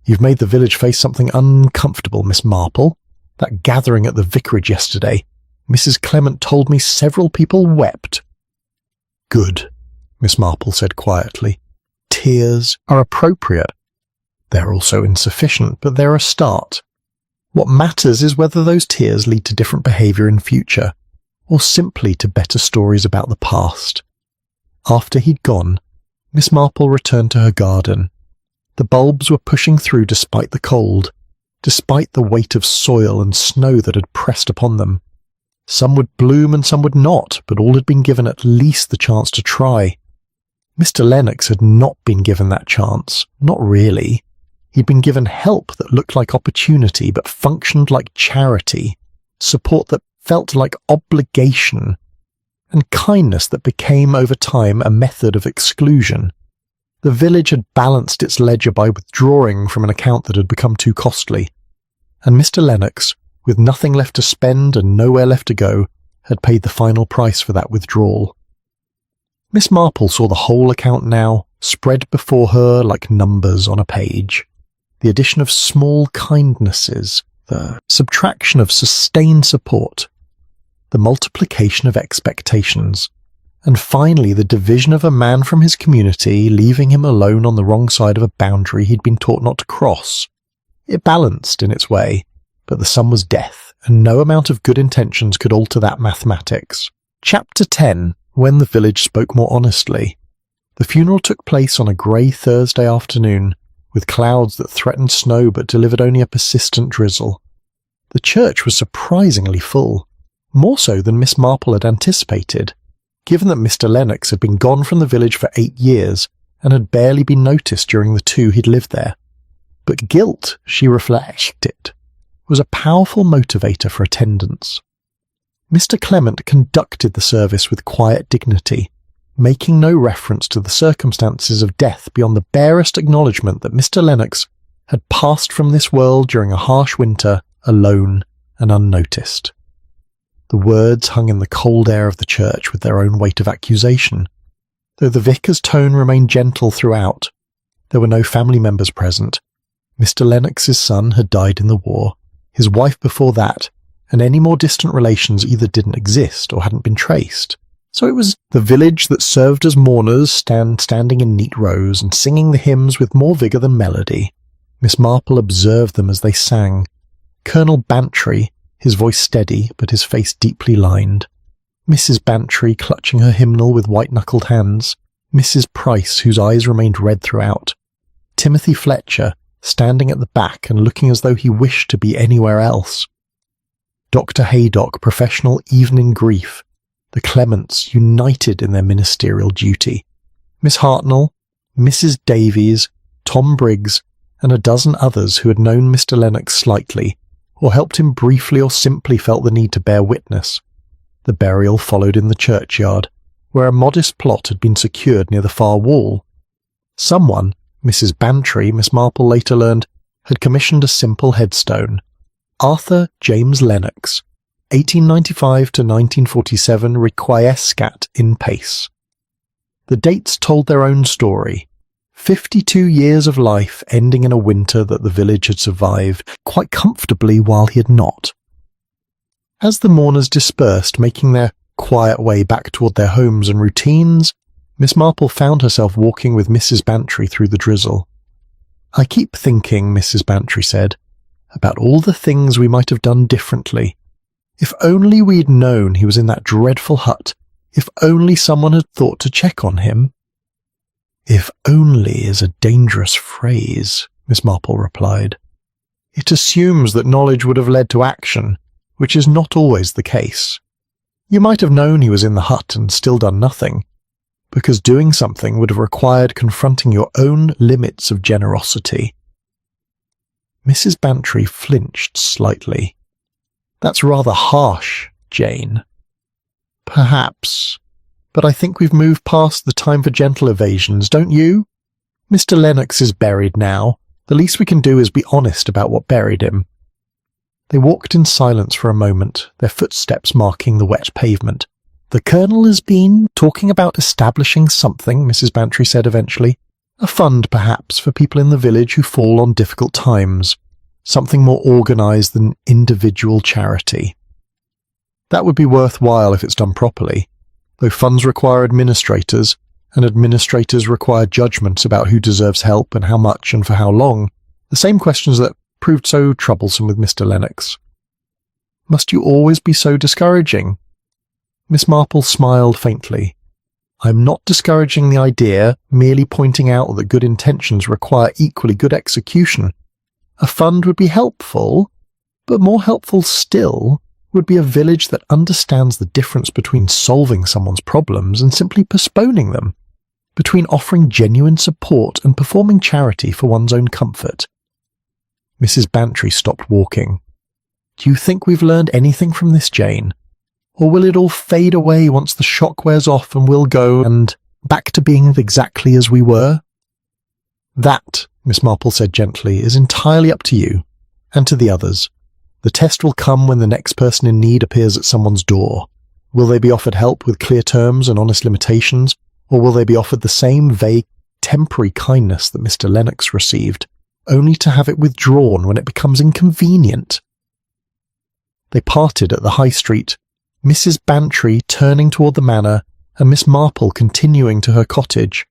"You've made the village face something uncomfortable, Miss Marple. That gathering at the vicarage yesterday, Mrs. Clement told me several people wept." "Good," Miss Marple said quietly. "Tears are appropriate. They're also insufficient, but they're a start. What matters is whether those tears lead to different behaviour in future, or simply to better stories about the past." After he'd gone, Miss Marple returned to her garden. The bulbs were pushing through despite the cold, despite the weight of soil and snow that had pressed upon them. Some would bloom and some would not, but all had been given at least the chance to try. Mr. Lennox had not been given that chance, not really. He'd been given help that looked like opportunity but functioned like charity, support that felt like obligation, and kindness that became over time a method of exclusion. The village had balanced its ledger by withdrawing from an account that had become too costly, and Mr. Lennox, with nothing left to spend and nowhere left to go, had paid the final price for that withdrawal. Miss Marple saw the whole account now, spread before her like numbers on a page. The addition of small kindnesses, the subtraction of sustained support, the multiplication of expectations, and finally the division of a man from his community, leaving him alone on the wrong side of a boundary he'd been taught not to cross. It balanced in its way, but the sum was death, and no amount of good intentions could alter that mathematics. Chapter 10. When the village spoke more honestly. The funeral took place on a grey Thursday afternoon, with clouds that threatened snow but delivered only a persistent drizzle. The church was surprisingly full, more so than Miss Marple had anticipated, given that Mr. Lennox had been gone from the village for 8 years and had barely been noticed during the 2 he'd lived there. But guilt, she reflected, was a powerful motivator for attendance. Mr. Clement conducted the service with quiet dignity, making no reference to the circumstances of death beyond the barest acknowledgement that Mr. Lennox had passed from this world during a harsh winter, alone and unnoticed. The words hung in the cold air of the church with their own weight of accusation. Though the vicar's tone remained gentle throughout, there were no family members present, Mr. Lennox's son had died in the war, his wife before that, and any more distant relations either didn't exist or hadn't been traced. So it was the village that served as mourners, standing in neat rows and singing the hymns with more vigour than melody. Miss Marple observed them as they sang. Colonel Bantry, his voice steady but his face deeply lined. Mrs. Bantry clutching her hymnal with white-knuckled hands. Mrs. Price, whose eyes remained red throughout. Timothy Fletcher, standing at the back and looking as though he wished to be anywhere else. Dr. Haydock, professional even in grief. The Clements, united in their ministerial duty. Miss Hartnell, Mrs. Davies, Tom Briggs, and a dozen others who had known Mr. Lennox slightly, or helped him briefly or simply felt the need to bear witness. The burial followed in the churchyard, where a modest plot had been secured near the far wall. Someone, Mrs. Bantry, Miss Marple later learned, had commissioned a simple headstone. Arthur James Lennox, 1895 to 1947 requiescat in pace. The dates told their own story. 52 years of life ending in a winter that the village had survived quite comfortably while he had not. As the mourners dispersed, making their quiet way back toward their homes and routines, Miss Marple found herself walking with Mrs. Bantry through the drizzle. "I keep thinking," Mrs. Bantry said, "about all the things we might have done differently. If only we'd known he was in that dreadful hut, if only someone had thought to check on him." "If only is a dangerous phrase," Miss Marple replied. "It assumes that knowledge would have led to action, which is not always the case. You might have known he was in the hut and still done nothing, because doing something would have required confronting your own limits of generosity." Mrs. Bantry flinched slightly. "That's rather harsh, Jane." "Perhaps, but I think we've moved past the time for gentle evasions, don't you? Mr. Lennox is buried now. The least we can do is be honest about what buried him." They walked in silence for a moment, their footsteps marking the wet pavement. "The Colonel has been talking about establishing something," Mrs. Bantry said eventually. "A fund, perhaps, for people in the village who fall on difficult times. Something more organised than individual charity. That would be worthwhile if it's done properly, though funds require administrators, and administrators require judgments about who deserves help and how much and for how long, the same questions that proved so troublesome with Mr. Lennox. Must you always be so discouraging?" Miss Marple smiled faintly. "I'm not discouraging the idea, merely pointing out that good intentions require equally good execution. A fund would be helpful, but more helpful still would be a village that understands the difference between solving someone's problems and simply postponing them, between offering genuine support and performing charity for one's own comfort." Mrs. Bantry stopped walking. "Do you think we've learned anything from this, Jane? Or will it all fade away once the shock wears off and we'll go and back to being exactly as we were?" "That," Miss Marple said gently, "is entirely up to you, and to the others. The test will come when the next person in need appears at someone's door. Will they be offered help with clear terms and honest limitations, or will they be offered the same vague, temporary kindness that Mr. Lennox received, only to have it withdrawn when it becomes inconvenient?" They parted at the high street, Mrs. Bantry turning toward the manor, and Miss Marple continuing to her cottage.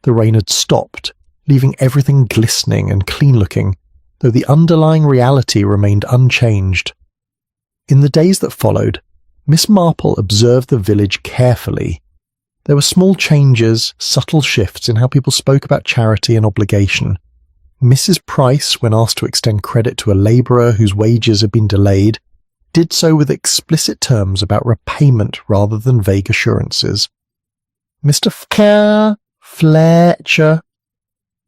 The rain had stopped, leaving everything glistening and clean-looking, though the underlying reality remained unchanged. In the days that followed, Miss Marple observed the village carefully. There were small changes, subtle shifts in how people spoke about charity and obligation. Mrs. Price, when asked to extend credit to a labourer whose wages had been delayed, did so with explicit terms about repayment rather than vague assurances. Mr. Fletcher,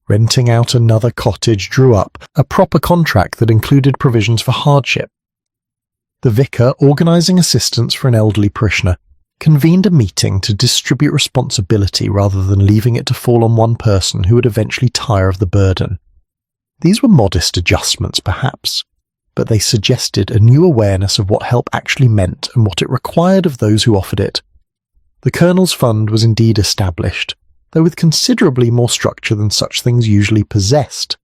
renting out another cottage, drew up a proper contract that included provisions for hardship. The vicar, organising assistance for an elderly parishioner, convened a meeting to distribute responsibility rather than leaving it to fall on one person who would eventually tire of the burden. These were modest adjustments, perhaps, but they suggested a new awareness of what help actually meant and what it required of those who offered it. The Colonel's Fund was indeed established, though with considerably more structure than such things usually possessed.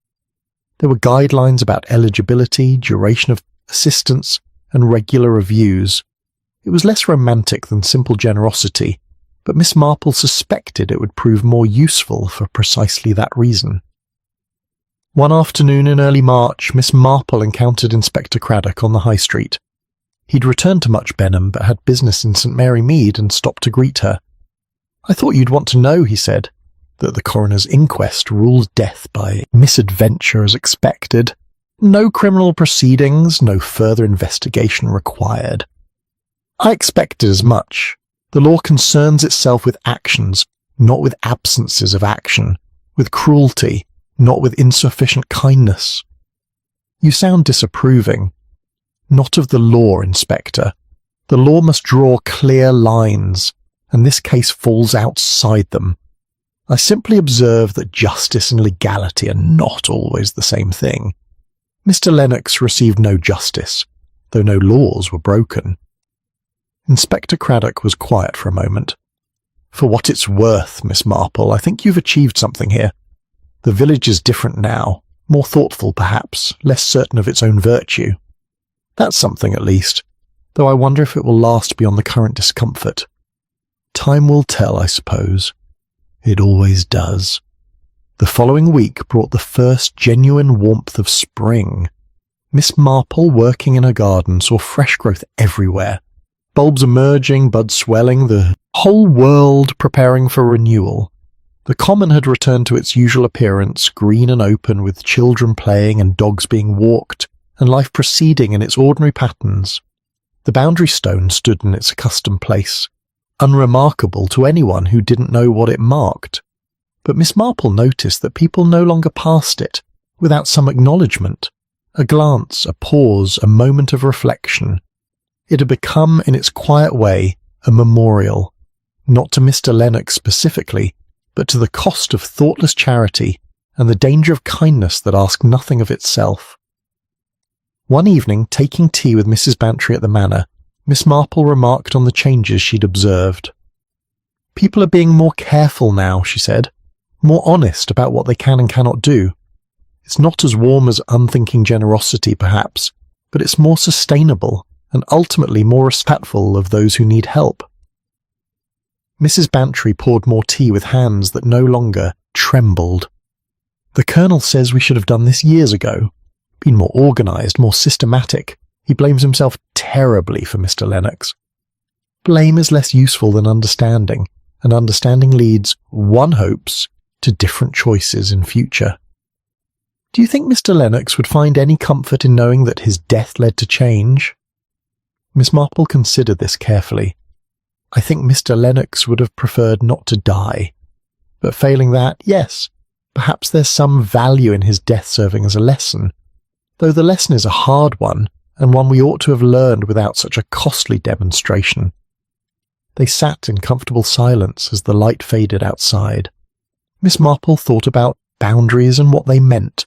There were guidelines about eligibility, duration of assistance, and regular reviews. It was less romantic than simple generosity, but Miss Marple suspected it would prove more useful for precisely that reason. One afternoon in early March, Miss Marple encountered Inspector Craddock on the High Street. He'd returned to Much Benham, but had business in St Mary Mead and stopped to greet her. "I thought you'd want to know," he said, "that the coroner's inquest ruled death by misadventure as expected. No criminal proceedings, no further investigation required." "I expected as much. The law concerns itself with actions, not with absences of action, with cruelty, not with insufficient kindness." "You sound disapproving." "Not of the law, Inspector. The law must draw clear lines, and this case falls outside them. I simply observe that justice and legality are not always the same thing. Mr. Lennox received no justice, though no laws were broken." Inspector Craddock was quiet for a moment. "For what it's worth, Miss Marple, I think you've achieved something here. The village is different now, more thoughtful perhaps, less certain of its own virtue. That's something at least, though I wonder if it will last beyond the current discomfort. Time will tell, I suppose. It always does." The following week brought the first genuine warmth of spring. Miss Marple, working in her garden, saw fresh growth everywhere. Bulbs emerging, buds swelling, the whole world preparing for renewal. The common had returned to its usual appearance, green and open, with children playing and dogs being walked, and life proceeding in its ordinary patterns. The boundary stone stood in its accustomed place, unremarkable to anyone who didn't know what it marked. But Miss Marple noticed that people no longer passed it without some acknowledgement, a glance, a pause, a moment of reflection. It had become, in its quiet way, a memorial, not to Mr. Lennox specifically, but to the cost of thoughtless charity and the danger of kindness that asked nothing of itself. One evening, taking tea with Mrs. Bantry at the Manor, Miss Marple remarked on the changes she'd observed. "People are being more careful now," she said, "more honest about what they can and cannot do. It's not as warm as unthinking generosity, perhaps, but it's more sustainable and ultimately more respectful of those who need help." Mrs. Bantry poured more tea with hands that no longer trembled. "The Colonel says we should have done this years ago, been more organised, more systematic. He blames himself terribly for Mr. Lennox. Blame is less useful than understanding, and understanding leads, one hopes, to different choices in future. Do you think Mr. Lennox would find any comfort in knowing that his death led to change?" Miss Marple considered this carefully. "I think Mr. Lennox would have preferred not to die. But failing that, yes, perhaps there's some value in his death serving as a lesson, though the lesson is a hard one, and one we ought to have learned without such a costly demonstration." They sat in comfortable silence as the light faded outside. Miss Marple thought about boundaries and what they meant,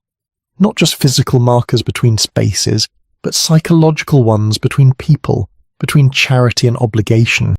not just physical markers between spaces, but psychological ones between people, between charity and obligation.